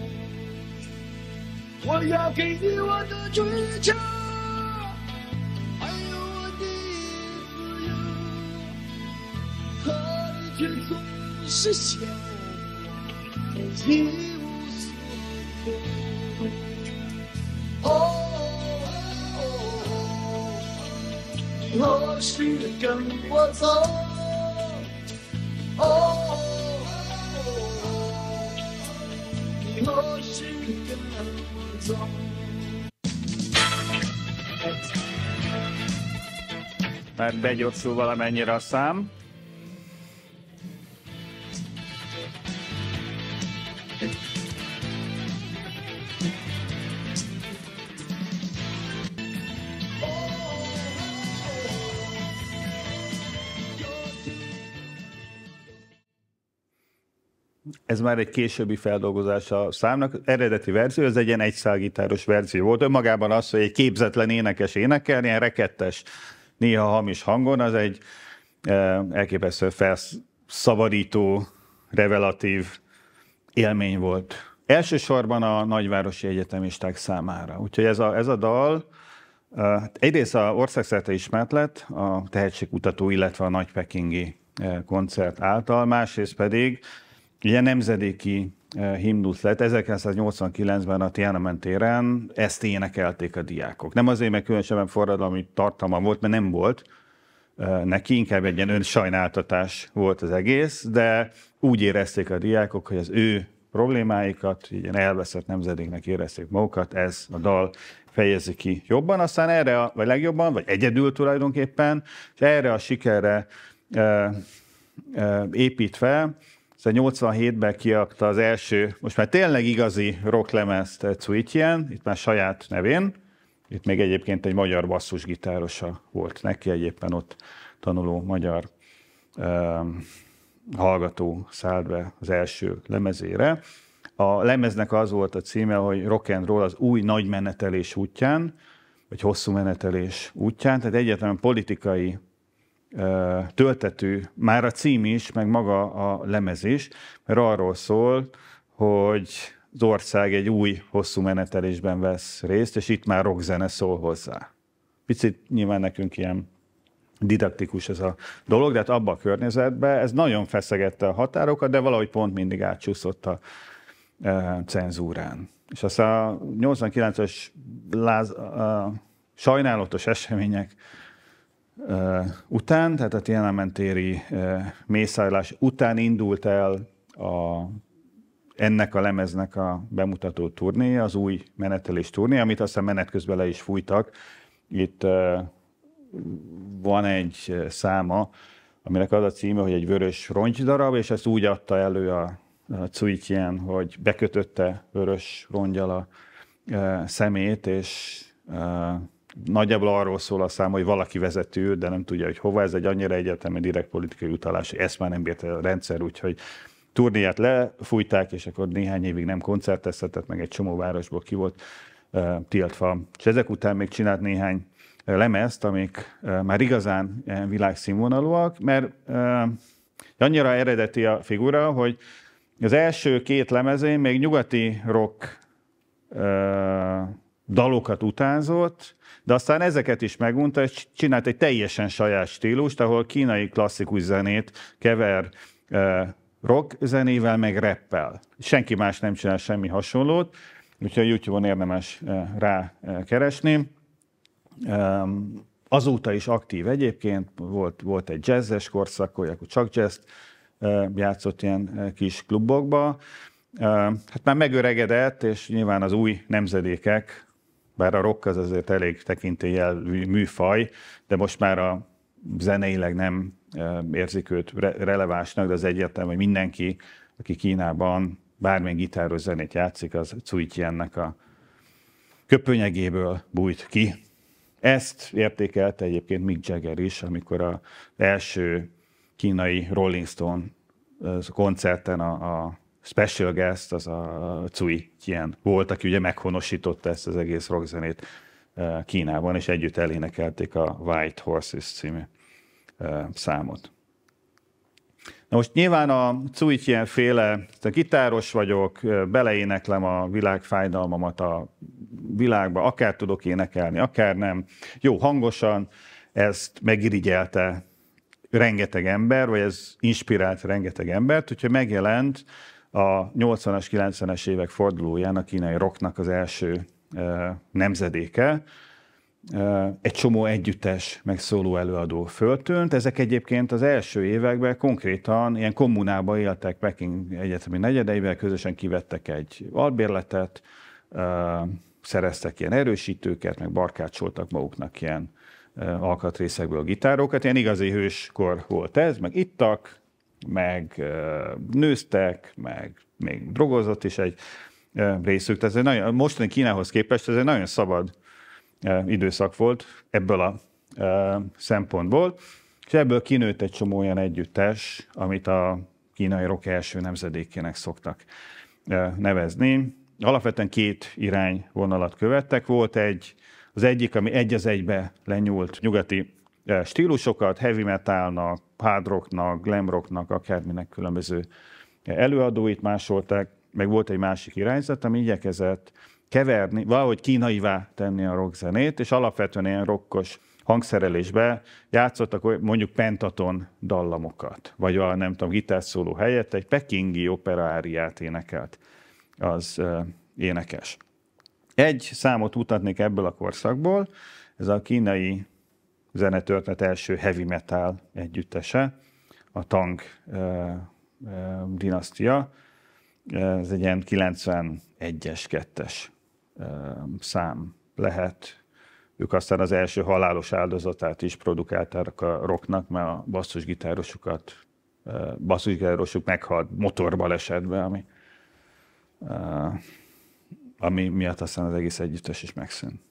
我要给你我的追求，还有我的自由。可你却总是笑我，一无所有。哦。 何时跟我走？哦，你何时跟我走？Mert begyorsul valamennyire a szám. Ez már egy későbbi feldolgozása a számnak. Eredeti verzió, ez egy ilyen egyszálgitáros verzió volt. Önmagában az, hogy egy képzetlen énekes énekel, ilyen rekettes, néha hamis hangon, az egy elképesztő felszabadító, revelatív élmény volt. Elsősorban a nagyvárosi egyetemisták számára. Úgyhogy ez a dal egyrészt az országszerte ismert lett a tehetségkutató, illetve a nagypekingi koncert által, másrészt pedig ilyen nemzedéki himnusz lett. 1989-ben a Tiananmen téren ezt énekelték a diákok. Nem azért, mert különösebben forradalmi tartalma volt, mert nem volt neki, inkább egy ilyen önsajnáltatás volt az egész, de úgy érezték a diákok, hogy az ő problémáikat, ilyen elveszett nemzedéknek érezték magukat, ez a dal fejezi ki jobban, aztán erre, vagy legjobban, vagy egyedül tulajdonképpen, és erre a sikerre építve, 87-ben kiadta az első, most már tényleg igazi rocklemezt Cui Jian, itt már saját nevén, itt még egyébként egy magyar basszusgitárosa volt neki, egyébben ott tanuló magyar hallgató szállt be az első lemezére. A lemeznek az volt a címe, hogy Rock and Roll az új nagy menetelés útján, vagy hosszú menetelés útján, tehát egyáltalán politikai töltető, már a cím is, meg maga a lemez is, mert arról szól, hogy az ország egy új, hosszú menetelésben vesz részt, és itt már rockzene szól hozzá. Picit nyilván nekünk ilyen didaktikus ez a dolog, de hát abban a környezetben ez nagyon feszegette a határokat, de valahogy pont mindig átcsúszott a cenzúrán. És aztán a 89-es sajnálatos események után, tehát a Tiananmen téri mészárlás után indult el ennek a lemeznek a bemutató turnéja, az új menetelés turné, amit aztán menet közben le is fújtak. Itt van egy száma, aminek az a címe, hogy egy vörös rongydarab, és ezt úgy adta elő a Cui Jian, hogy bekötötte vörös rongyal a szemét, és nagyjából arról szól a szám, hogy valaki vezeti őt, de nem tudja, hogy hova. Ez egy annyira egyértelmű direkt politikai utalás, hogy ezt már nem bírta a rendszer, úgyhogy turnéját lefújták, és akkor néhány évig nem koncerteztetett, meg egy csomó városból ki volt tiltva. És ezek után még csinált néhány lemezt, amik már igazán világszínvonalúak, mert annyira eredeti a figura, hogy az első két lemezén még nyugati rock dalokat utánzott, de aztán ezeket is megunta, és csinált egy teljesen saját stílust, ahol kínai klasszikus zenét kever rock zenével, meg rappel. Senki más nem csinál semmi hasonlót, úgyhogy YouTube-on érdemes rá keresni. Azóta is aktív egyébként, volt egy jazzes korszak, akkor csak jazzt játszott ilyen kis klubokba. Hát már megöregedett, és nyilván az új nemzedékek, bár a rock az azért elég tekintélyjelű műfaj, de most már a zeneileg nem érzik őt relevánsnak, de az egyértelmű, hogy mindenki, aki Kínában bármilyen gitáros zenét játszik, az Cui Jiannek a köpönyegéből bújt ki. Ezt értékelte egyébként Mick Jagger is, amikor az első kínai Rolling Stone koncerten a special guest, az a Cui Jian volt, aki ugye meghonosította ezt az egész rockzenét Kínában, és együtt elénekelték a White Horses című számot. Na most nyilván a Cui Jian féle, gitáros vagyok, beleéneklem a világ fájdalmamat a világba, akár tudok énekelni, akár nem. Jó, hangosan, ezt megirigyelte rengeteg ember, vagy ez inspirált rengeteg embert, úgyhogy megjelent a 80-as, 90-es évek fordulóján a kínai rocknak az első nemzedéke. Egy csomó együttes, meg szóló előadó föltűnt. Ezek egyébként az első években konkrétan ilyen kommunában éltek, Peking egyetemi negyedeivel, közösen kivettek egy albérletet, szereztek ilyen erősítőket, meg barkácsoltak maguknak ilyen alkatrészekből gitárokat. Ilyen igazi hőskor volt ez, meg ittak, meg nőztek, meg még drogozott is egy részük. Tehát ez egy nagyon, mostani Kínához képest ez egy nagyon szabad időszak volt ebből a szempontból, és ebből kinőtt egy csomó olyan együttes, amit a kínai rock első nemzedékének szoktak nevezni. Alapvetően két irányvonalat követtek. Volt az egyik, ami egy az egybe lenyúlt nyugati stílusokat, heavy metalnak, hard rocknak, glam rocknak, akárminek különböző előadóit másolták, meg volt egy másik irányzat, ami igyekezett keverni, valahogy kínaivá tenni a rockzenét, és alapvetően ilyen rockos hangszerelésbe játszottak mondjuk pentaton dallamokat, vagy a nem tudom, gitárszóló helyett egy pekingi opera áriát énekelt az énekes. Egy számot mutatnék ebből a korszakból, ez a kínai zenetörténet első heavy metal együttese, a Tang dinasztia. Ez egy ilyen 91-es, 2-es szám lehet. Ők aztán az első halálos áldozatát is produkálták a rocknak, mert a basszusgitárosuk meghalt motorbalesetben, ami miatt aztán az egész együttes is megszűnt.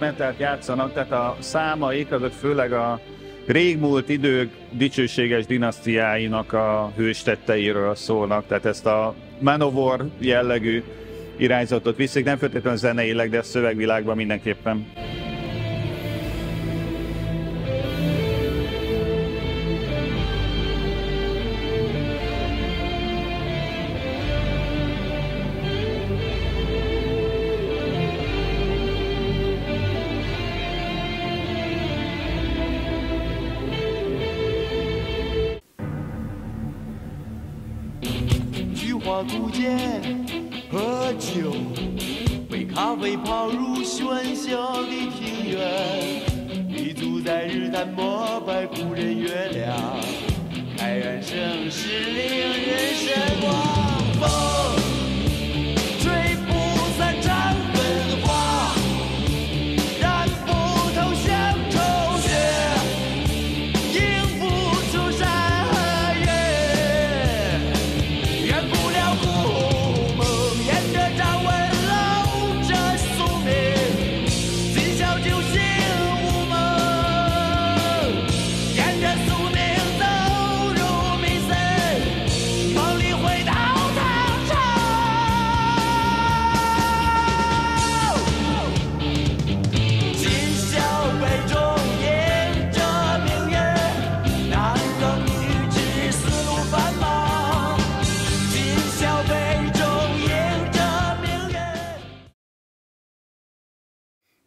Metalt játszanak, tehát a számaik azok főleg a régmúlt idők dicsőséges dinasztiáinak a hőstetteiről szólnak, tehát ezt a Manowar jellegű irányzatot viszik, nem feltétlenül zeneileg, de a szövegvilágban mindenképpen.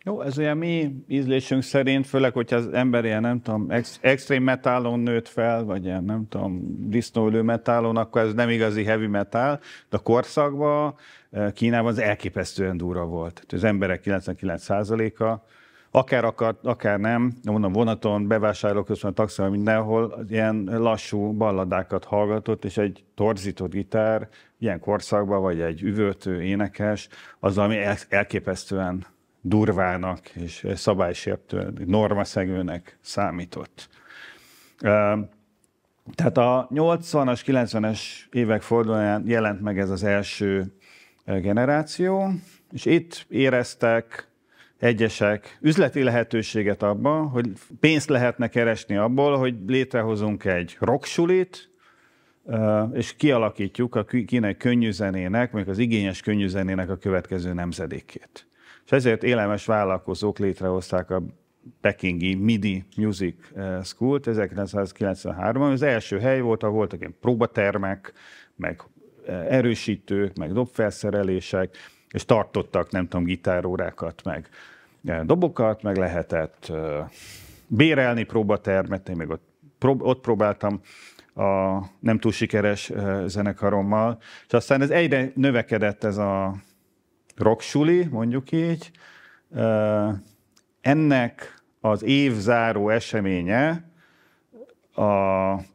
Jó, ez olyan mi ízlésünk szerint, főleg, hogyha az ember ilyen, nem tudom, extrém metalon nőtt fel, vagy ilyen, nem tudom, disznóölő metalon, akkor ez nem igazi heavy metal, de a korszakban Kínában az elképesztően durva volt. Az emberek 99%-a akár akart, akár nem, mondom, vonaton, bevásárlóközben, taxiban, mindenhol ilyen lassú balladákat hallgatott, és egy torzított gitár, ilyen korszakban, vagy egy üvöltő énekes, az, ami elképesztően durvának és szabálysértően, normaszegőnek számított. Tehát a 80-as, 90-es évek fordulóján jelent meg ez az első generáció, és itt éreztek egyesek üzleti lehetőséget abban, hogy pénzt lehetne keresni abból, hogy létrehozunk egy rocksulit, és kialakítjuk a kínai könnyűzenének, mondjuk az igényes könnyűzenének a következő nemzedékét. És ezért élelmes vállalkozók létrehozták a pekingi MIDI Music School-t 1993-ban. Az első hely volt, ahol voltak ilyen próbatermek, meg erősítők, meg dobfelszerelések, és tartottak, nem tudom, gitárórákat, meg dobokat, meg lehetett bérelni próbatermet. Én még ott próbáltam a nem túl sikeres zenekarommal, és aztán ez egyre növekedett ez a rocksuli, mondjuk így. Ennek az évzáró eseménye,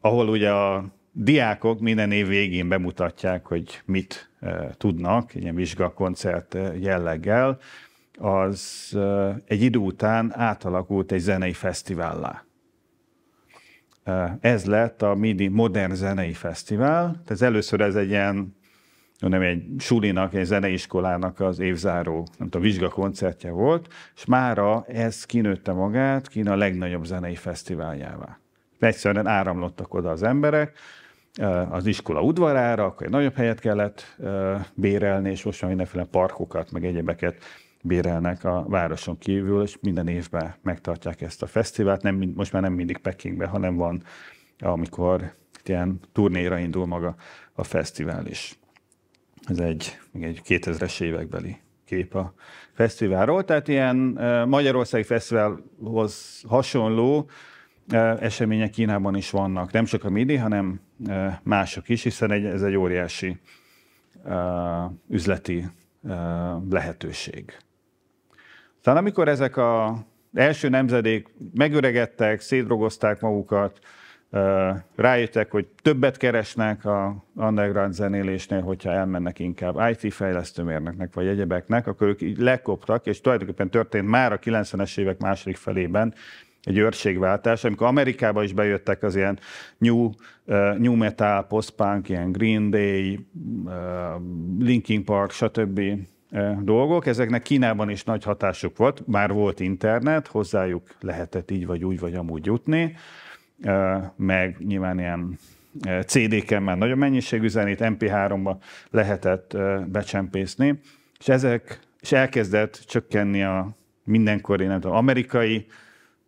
ahol ugye a diákok minden év végén bemutatják, hogy mit tudnak, ilyen vizsgakoncert jelleggel, az egy idő után átalakult egy zenei fesztivállá. Ez lett a MIDI Modern Zenei Fesztivál. Tehát először ez egy ilyen, nem egy sulinak, egy zeneiskolának az évzáró, nem tudom, vizsgakoncertje volt, és mára ez kinőtte magát Kína legnagyobb zenei fesztiváljává. Egyszerűen áramlottak oda az emberek az iskola udvarára, akkor egy nagyobb helyet kellett bérelni, és most már mindenféle parkokat, meg egyebeket bérelnek a városon kívül, és minden évben megtartják ezt a fesztivált. Most már nem mindig Pekingben, hanem van, amikor ilyen turnéra indul maga a fesztivál is. Ez egy 2000-es évekbeli kép a fesztiválról. Tehát ilyen Magyarországi Fesztiválhoz hasonló események Kínában is vannak. Nem csak a MIDI, hanem mások is, hiszen ez egy óriási üzleti lehetőség. Talán amikor ezek az első nemzedék megöregedtek, szétdrogozták magukat, rájöttek, hogy többet keresnek a underground zenélésnél, hogyha elmennek inkább IT fejlesztőmérnöknek vagy egyebeknek, akkor ők így lekoptak, és tulajdonképpen történt már a 90-es évek második felében egy őrségváltás, amikor Amerikában is bejöttek az ilyen new metal, post-punk, ilyen Green Day, Linkin Park, stb. Dolgok. Ezeknek Kínában is nagy hatásuk volt, már volt internet, hozzájuk lehetett így vagy úgy vagy amúgy jutni, meg nyilván ilyen CD-ken már nagyobb mennyiségű zenét, MP3-ba lehetett becsempészni, és elkezdett csökkenni a mindenkori, nem tudom, amerikai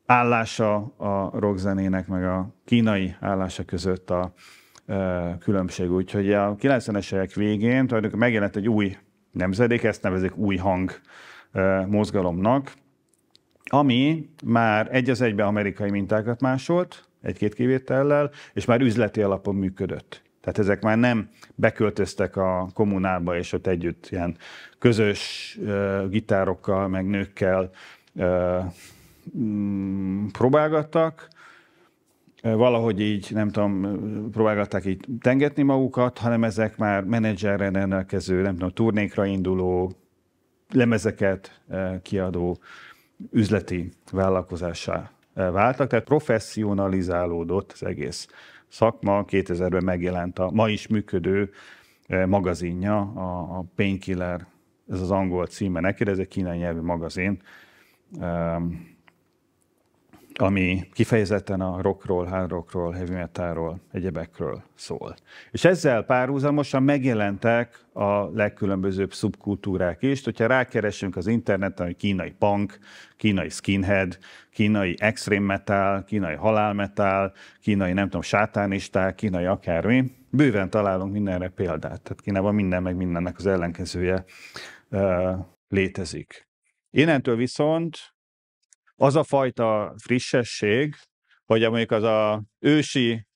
állása a rockzenének, meg a kínai állása között a különbség. Úgyhogy a 90-es évek végén tulajdonképpen megjelent egy új nemzedék, ezt nevezik új hang mozgalomnak, ami már egy az egyben amerikai mintákat másolt, egy-két kivétellel, és már üzleti alapon működött. Tehát ezek már nem beköltöztek a kommunába, és ott együtt ilyen közös gitárokkal, meg nőkkel próbálgattak, valahogy így, nem tudom, próbálgatták így tengetni magukat, hanem ezek már menedzserrel rendelkező, nem tudom, turnékra induló, lemezeket kiadó üzleti vállalkozássá váltak, tehát professzionalizálódott az egész szakma. 2000-ben megjelent a ma is működő magazinja, a Painkiller, ez az angol címe neki, de ez egy kínai nyelvű magazin, ami kifejezetten a rockról, hard rockról, heavy metalról, egyebekről szól. És ezzel párhuzamosan megjelentek a legkülönbözőbb szubkultúrák is. Hogyha rákeresünk az interneten, hogy kínai punk, kínai skinhead, kínai extreme metal, kínai halálmetal, kínai nem tudom, sátánisták, kínai akármi, bőven találunk mindenre példát. Tehát Kínában minden meg mindennek az ellenkezője létezik. Innentől viszont az a fajta frissesség, hogy mondjuk az a ősi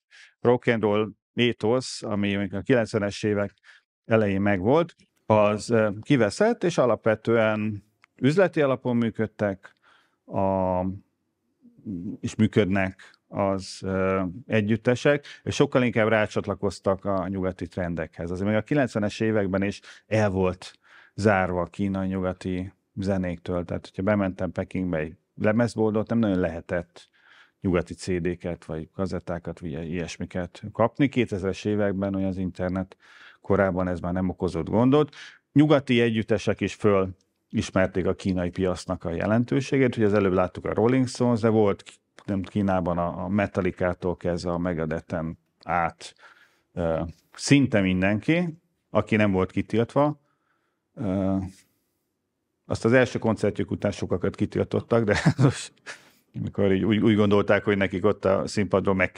rock and roll étosz, ami mondjuk a 90-es évek elején megvolt, az kiveszett, és alapvetően üzleti alapon működtek is működnek az együttesek, és sokkal inkább rácsatlakoztak a nyugati trendekhez. Azért még a 90-es években is el volt zárva a kínai nyugati zenéktől. Tehát, hogyha bementem Pekingbe egy lemezboltot, nem nagyon lehetett nyugati CD-ket, vagy kazettákat, vagy ilyesmiket kapni. 2000-es években, olyan az internet korábban ez már nem okozott gondot. Nyugati együttesek is fölismerték a kínai piacnak a jelentőségét. Ugye az előbb láttuk a Rolling Stones, de volt Kínában a Metallicától kezdve a Megadethen át szinte mindenki, aki nem volt kitiltva. Azt az első koncertjük után sokakat kitiltottak, de amikor így úgy gondolták, hogy nekik ott a színpadról meg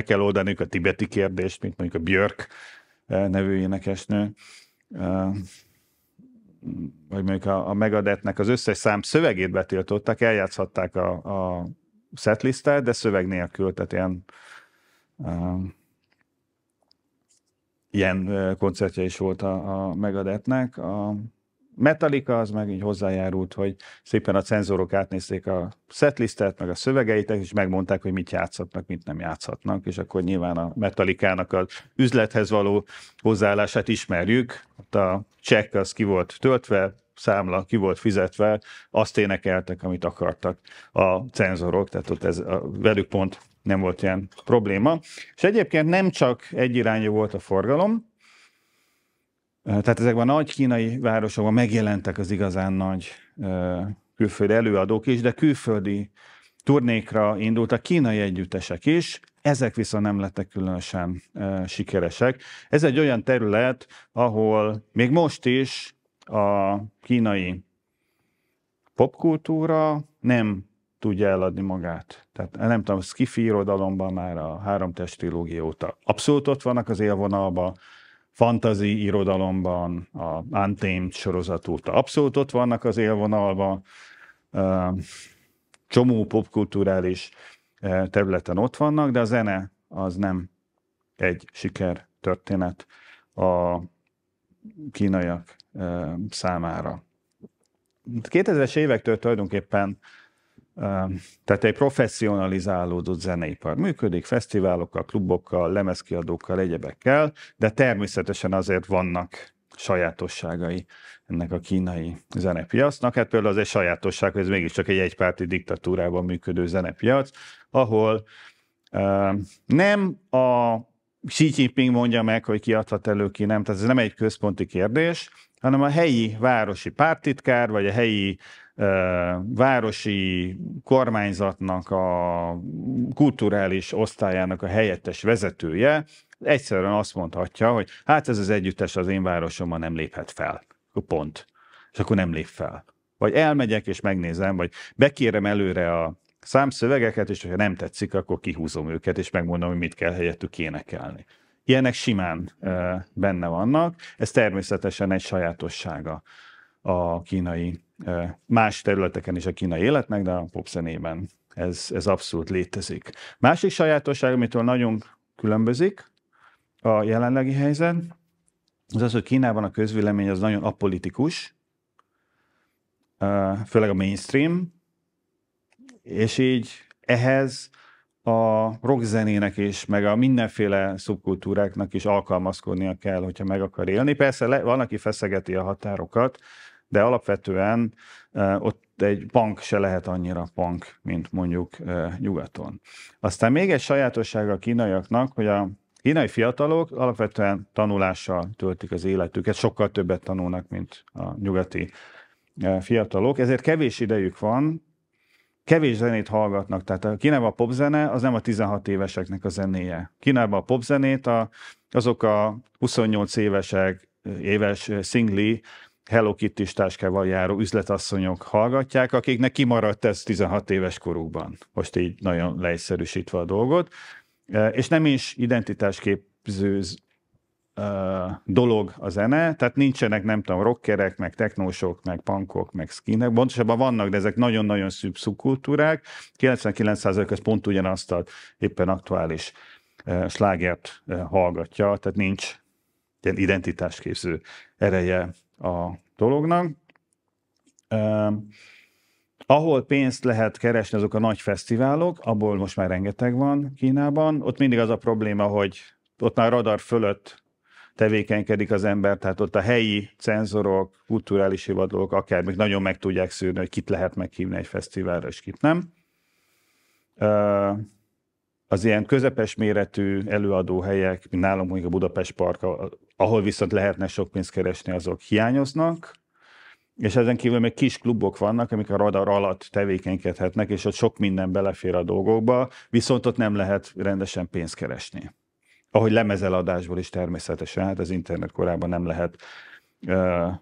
kell oldaniuk a tibeti kérdést, mint mondjuk a Björk nevű énekesnő, vagy mondjuk a Megadethnek az összes szám szövegét betiltották, eljátszhatták a setlistát, de szöveg nélkül, tehát ilyen koncertje is volt a Megadethnek. A Metallica az meg így hozzájárult, hogy szépen a cenzorok átnézték a setlistet, meg a szövegeit, és megmondták, hogy mit játszhatnak, mit nem játszhatnak, és akkor nyilván a Metallicának az üzlethez való hozzáállását ismerjük. Ott a csekk az ki volt töltve, számla ki volt fizetve, azt énekeltek, amit akartak a cenzorok, tehát ott velük pont nem volt ilyen probléma. És egyébként nem csak egyirányú volt a forgalom, tehát ezekben a nagy kínai városokban megjelentek az igazán nagy külföldi előadók is, de külföldi turnékra indultak kínai együttesek is, ezek viszont nem lettek különösen sikeresek. Ez egy olyan terület, ahol még most is a kínai popkultúra nem tudja eladni magát. Tehát nem tudom, sci-fi irodalomban már a 3 test trilógia óta abszolút ott vannak az élvonalban, fantasy irodalomban, a Untamed sorozat óta abszolút ott vannak az élvonalban, csomó popkulturális területen ott vannak, de a zene az nem egy sikertörténet a kínaiak számára. 2000-es évektől tulajdonképpen tehát egy professzionalizálódott zeneipar működik, fesztiválokkal, klubokkal, lemezkiadókkal, egyebekkel, de természetesen azért vannak sajátosságai ennek a kínai zenepiacnak. Hát például az egy sajátosság, hogy ez mégiscsak egy egypárti diktatúrában működő zenepiac, ahol nem a Xi Jinping mondja meg, hogy ki adhat elő, ki nem, tehát ez nem egy központi kérdés, hanem a helyi városi párttitkár, vagy a helyi városi kormányzatnak a kulturális osztályának a helyettes vezetője egyszerűen azt mondhatja, hogy hát ez az együttes az én városomban nem léphet fel. Pont. És akkor nem lép fel. Vagy elmegyek és megnézem, vagy bekérem előre a számszövegeket, és hogyha nem tetszik, akkor kihúzom őket, és megmondom, hogy mit kell helyettük énekelni. Ilyenek simán benne vannak. Ez természetesen egy sajátossága a kínai, más területeken is a kínai életnek, de a popzenében ez abszolút létezik. Másik sajátosság, amitől nagyon különbözik a jelenlegi helyzet, az az, hogy Kínában a közvélemény az nagyon apolitikus, főleg a mainstream, és így ehhez a rockzenének is, meg a mindenféle szubkultúráknak is alkalmazkodnia kell, hogyha meg akar élni. Persze van, aki feszegeti a határokat, de alapvetően ott egy punk se lehet annyira punk, mint mondjuk nyugaton. Aztán még egy sajátossága a kínaiaknak, hogy a kínai fiatalok alapvetően tanulással töltik az életüket, sokkal többet tanulnak, mint a nyugati fiatalok, ezért kevés idejük van, kevés zenét hallgatnak, tehát a Kínában a popzene az nem a 16 éveseknek a zenéje. Kínában a popzenét azok a 28 éves szingli Hello Kitty-s táskával járó üzletasszonyok hallgatják, akiknek kimaradt ez 16 éves korukban. Most így nagyon leegyszerűsítve a dolgot. És nem is identitásképző dolog a zene, tehát nincsenek, nem tudom, rockerek, meg technósok, meg punkok, meg skinek, pontosabban vannak, de ezek nagyon-nagyon szűk szubkultúrák. 99% az pont ugyanazt a éppen aktuális slágert hallgatja, tehát nincs ilyen identitásképző ereje a dolognak. Ahol pénzt lehet keresni, azok a nagy fesztiválok, abból most már rengeteg van Kínában. Ott mindig az a probléma, hogy ott már radar fölött tevékenykedik az ember, tehát ott a helyi cenzorok, kulturális hivatalok, akármik nagyon meg tudják szűrni, hogy kit lehet meghívni egy fesztiválra, és kit nem. Az ilyen közepes méretű előadóhelyek, mint nálunk mondjuk a Budapest Park, ahol viszont lehetne sok pénzt keresni, azok hiányoznak, és ezen kívül még kis klubok vannak, amik a radar alatt tevékenykedhetnek, és ott sok minden belefér a dolgokba, viszont ott nem lehet rendesen pénzt keresni. Ahogy lemezeladásból is természetesen, hát az internet korában nem lehet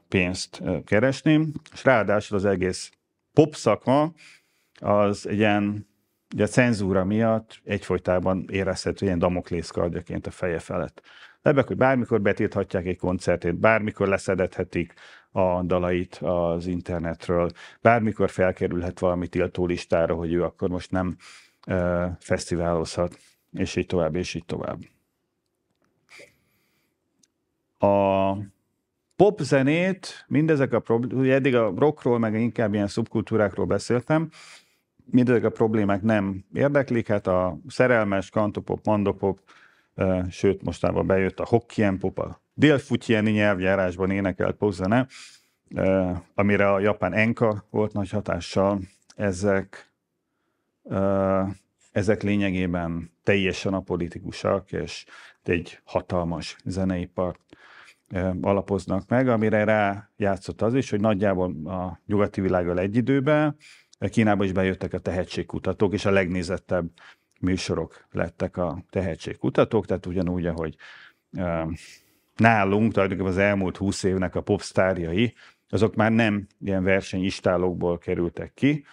pénzt keresni, és ráadásul az egész pop szakma az egy ilyen, ugye a cenzúra miatt egyfolytában érezhető ilyen Damoklész kardjaként a feje felett. Ebbek, hogy bármikor betilthatják egy koncertét, bármikor leszedethetik a dalait az internetről, bármikor felkerülhet valami tiltó listára, hogy ő akkor most nem fesztiválozhat, és így tovább, és így tovább. A popzenét, mindezek a problémák, eddig a rockról, meg inkább ilyen szubkultúrákról beszéltem, mindezek a problémák nem érdeklik, hát a szerelmes, kantopop, mandopop, sőt mostában bejött a hokkien pop, a dél-futyieni nyelvjárásban énekelt popzene, amire a japán enka volt nagy hatással, ezek lényegében teljesen apolitikusak, és egy hatalmas zeneipart alapoznak meg, amire rájátszott az is, hogy nagyjából a nyugati világgal egy időben Kínába is bejöttek a tehetségkutatók, és a legnézettebb műsorok lettek a tehetségkutatók, tehát ugyanúgy, ahogy nálunk tulajdonképpen az elmúlt 20 évnek a popsztárjai, azok már nem ilyen versenyistálókból kerültek ki,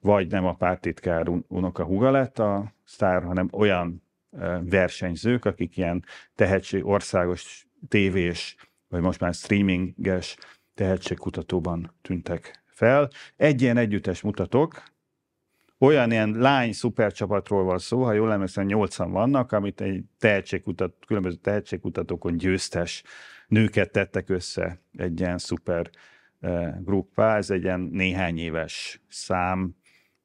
vagy nem a pártitkár unokahúga lett a sztár, hanem olyan versenyzők, akik ilyen országos tévés, vagy most már streaminges tehetségkutatóban tűntek fel. Egy ilyen együttes mutatok, olyan ilyen lány szupercsapatról van szó, ha jól emlékszem, 8-an vannak, amit egy különböző tehetségkutatókon győztes nőket tettek össze egy ilyen szuper gruppá. Ez egy ilyen néhány éves szám,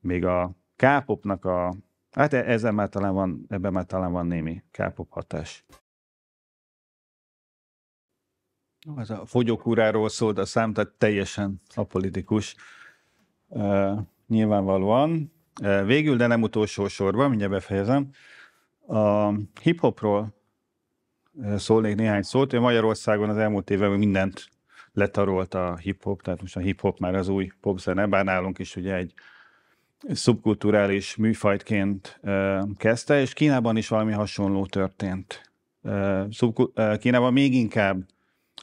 még a K-popnak hát ebben már talán van némi K-pop hatás. Ez a fogyókúráról szólt a szám, tehát teljesen apolitikus. Nyilvánvalóan. Végül, de nem utolsó sorban, mindjárt befejezem. A hip-hopról szólnék néhány szót. Magyarországon az elmúlt években mindent letarolt a hip-hop, tehát most a hip-hop már az új popzene, bár nálunk is ugye egy szubkulturális műfajtként kezdte, és Kínában is valami hasonló történt. Kínában még inkább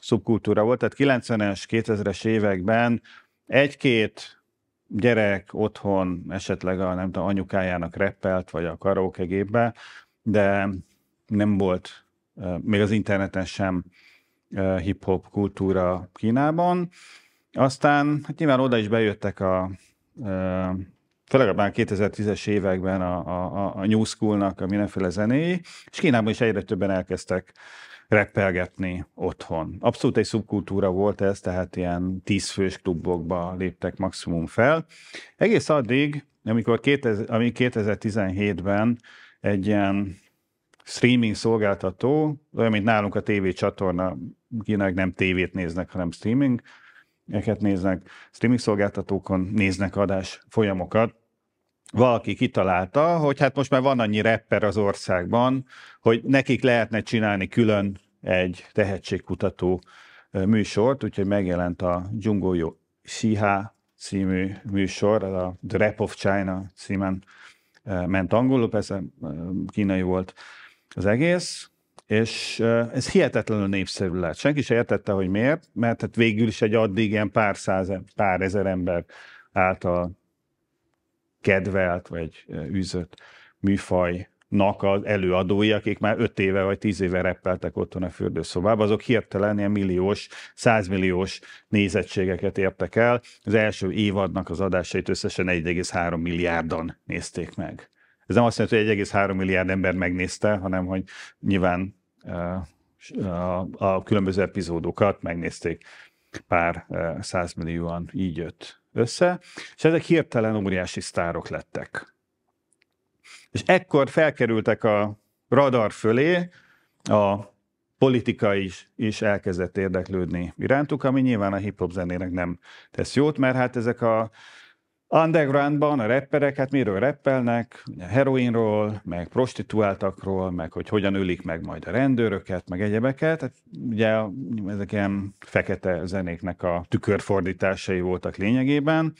szubkultúra volt, tehát 90-es, 2000-es években egy-két gyerek otthon esetleg nem tudom, anyukájának rappelt, vagy a karaokegépbe, de nem volt még az interneten sem hip-hop kultúra Kínában. Aztán hát nyilván oda is bejöttek főleg már 2010-es években a New School-nak a mindenféle zenéi, és Kínában is egyre többen elkezdtek rappelgetni otthon. Abszolút egy szubkultúra volt ez, tehát ilyen 10 fős klubokba léptek maximum fel. Egész addig, amíg 2017-ben egy ilyen streaming szolgáltató, olyan, mint nálunk a TV csatorna, Kínák nem tévét néznek, hanem streamingeket néznek, streaming szolgáltatókon néznek adás folyamokat. Valaki kitalálta, hogy hát most már van annyi rapper az országban, hogy nekik lehetne csinálni külön egy tehetségkutató műsort, úgyhogy megjelent a Zhongguo Xiha című műsor, a The Rap of China címen ment angolul, persze kínai volt az egész, és ez hihetetlenül népszerű lett. Senki se értette, hogy miért, mert hát végül is egy addig ilyen pár ezer ember által kedvelt vagy űzött műfajnak az előadói, akik már 5 éve vagy 10 éve rappeltek otthon a fürdőszobában, azok hirtelen ilyen milliós, 100 milliós nézettségeket értek el. Az első évadnak az adásait összesen 1,3 milliárdan nézték meg. Ez nem azt jelenti, hogy 1,3 milliárd ember megnézte, hanem hogy nyilván a különböző epizódokat megnézték pár 100 millióan, így jött össze, és ezek hirtelen óriási sztárok lettek. És ekkor felkerültek a radar fölé, a politika is elkezdett érdeklődni irántuk, ami nyilván a hip-hop zenének nem tesz jót, mert hát ezek a undergroundban a rapperek, hát miről rappelnek? Heroinról, meg prostituáltakról, meg hogy hogyan ölik meg majd a rendőröket, meg egyebeket. Hát ugye ezek ilyen fekete zenéknek a tükörfordításai voltak lényegében.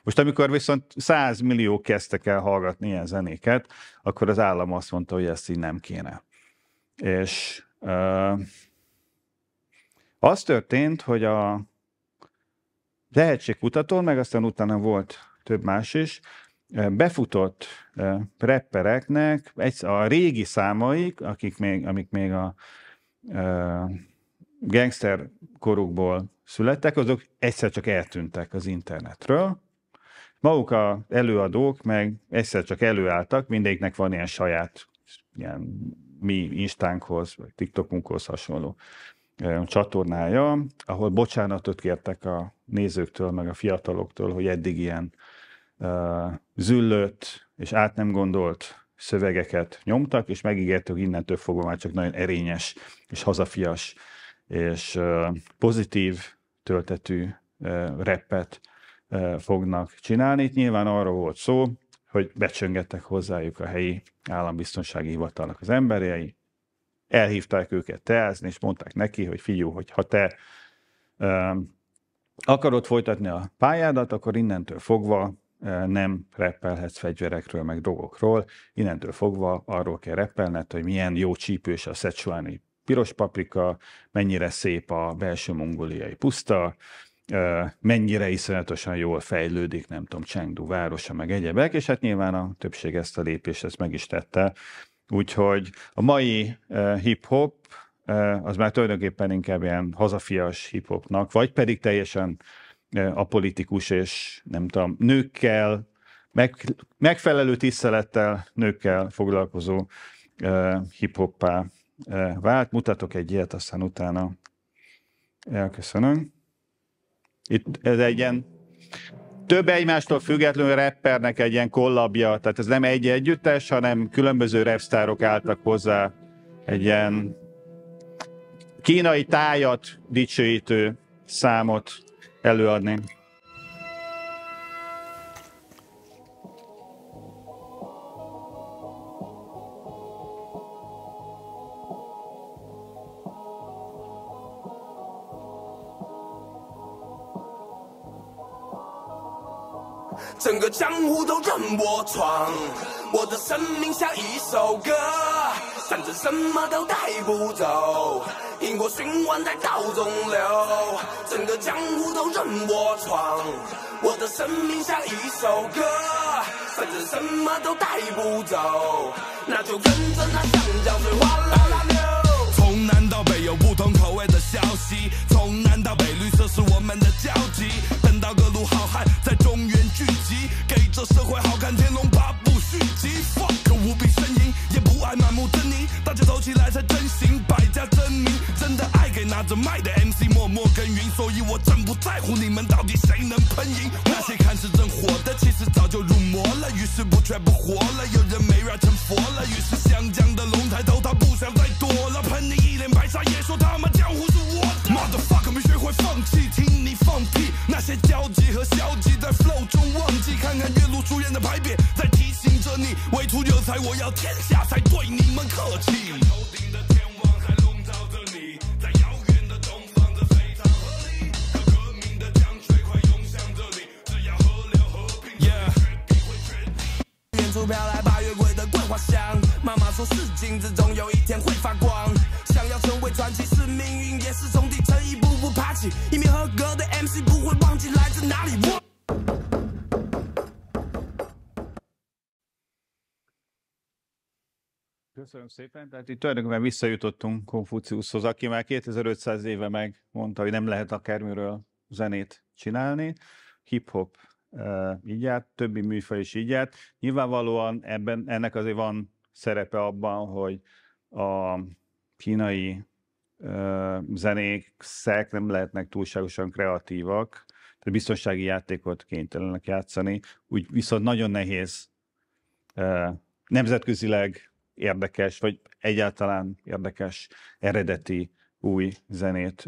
Most amikor viszont 100 milliók kezdtek el hallgatni ilyen zenéket, akkor az állam azt mondta, hogy ezt így nem kéne. És az történt, hogy a tehetségkutatón, meg aztán utána volt több más is, befutott rappereknek a régi számaik, amik még a gangster korukból születtek, azok egyszer csak eltűntek az internetről. Maguk az előadók meg egyszer csak előálltak, mindegyiknek van ilyen saját ilyen mi Instánkhoz, vagy TikTokunkhoz hasonló csatornája, ahol bocsánatot kértek a nézőktől, meg a fiataloktól, hogy eddig ilyen züllött és át nem gondolt szövegeket nyomtak, és megígértük, hogy innentől fogva már csak nagyon erényes és hazafias és pozitív töltetű rappet fognak csinálni. Itt nyilván arról volt szó, hogy becsöngettek hozzájuk a helyi állambiztonsági hivatalnak az emberei, elhívták őket teázni, és mondták neki, hogy figyelj, hogy ha te akarod folytatni a pályádat, akkor innentől fogva nem rappelhetsz fegyverekről, meg drogokról, innentől fogva arról kell rappelned, hogy milyen jó csípős a Szecsuáni piros paprika, mennyire szép a belső mongóliai puszta, mennyire iszonyatosan jól fejlődik, nem tudom, Chengdu városa, meg egyebek, és hát nyilván a többség ezt a lépést ezt meg is tette. Úgyhogy a mai hip-hop az már tulajdonképpen inkább ilyen hazafias hip-hopnak, vagy pedig teljesen apolitikus és nem tudom, nőkkel, megfelelő tisztelettel nőkkel foglalkozó hip-hoppá vált. Mutatok egy ilyet, aztán utána elköszönöm. Itt ez egy ilyen több egymástól függetlenül rappernek egy ilyen kollabja, tehát ez nem egy együttes, hanem különböző rapsztárok álltak hozzá egy ilyen kínai tájat dicsőítő számot előadni. 整个江湖都任我闯，我的生命像一首歌，反正什么都带不走，因果循环在道中流。整个江湖都任我闯，我的生命像一首歌，反正什么都带不走，那就跟着那湘江水哗啦啦流。从南到北有不同口味的消息，从南到北绿色是我们的交集。等到各路好汉在中原聚集，给这社会好看天龙八部续集。fuck 无比呻吟，也不爱满目的你，大家走起来才真心，百家争鸣。真的爱给拿着麦的 MC 默默耕耘，所以我真不在乎你们到底谁能喷赢。那些看似真火的，其实早就入魔了，于是不缺不活了，有人没 rap 成佛了，于是湘江的龙抬头，他不想再躲了，喷你一脸白沙，也说他妈江湖是我的。motherfucker 没学会放弃，听你放屁，那些交集和消极在 flow 中忘记，看看岳麓书院的牌匾，在提醒着你，为图有才，我要天下才对你们客气。头顶的天王还笼罩着你，在遥远的东方，这非常合理。可革命的江水快涌向这里，只要河流和平，远处飘来八月桂的桂花香。妈妈说，是金子总有一天会发光。想要成为传奇，是命运，也是从底层一步步爬起。一名合格的 MC 不会忘记来自哪里。Köszönöm szépen. Tehát itt tulajdonképpen visszajutottunk Konfuciuszhoz, aki már 2500 éve megmondta, hogy nem lehet akármiről zenét csinálni. Hip-hop így járt, többi műfaj is így járt. Nyilvánvalóan ennek azért van szerepe abban, hogy a kínai zenék nem lehetnek túlságosan kreatívak. biztonsági játékot kénytelenek játszani, úgy viszont nagyon nehéz nemzetközileg érdekes, vagy egyáltalán érdekes, eredeti új zenét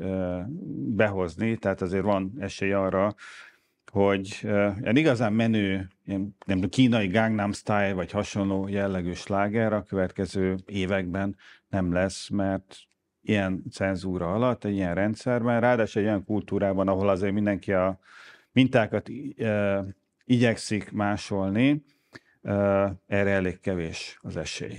behozni, tehát azért van esély arra, hogy igazán menő, nem tudom, kínai Gangnam Style, vagy hasonló jellegű sláger a következő években nem lesz, mert ilyen cenzúra alatt, egy ilyen rendszerben, ráadásul egy olyan kultúrában, ahol azért mindenki a mintákat igyekszik másolni, erre elég kevés az esély.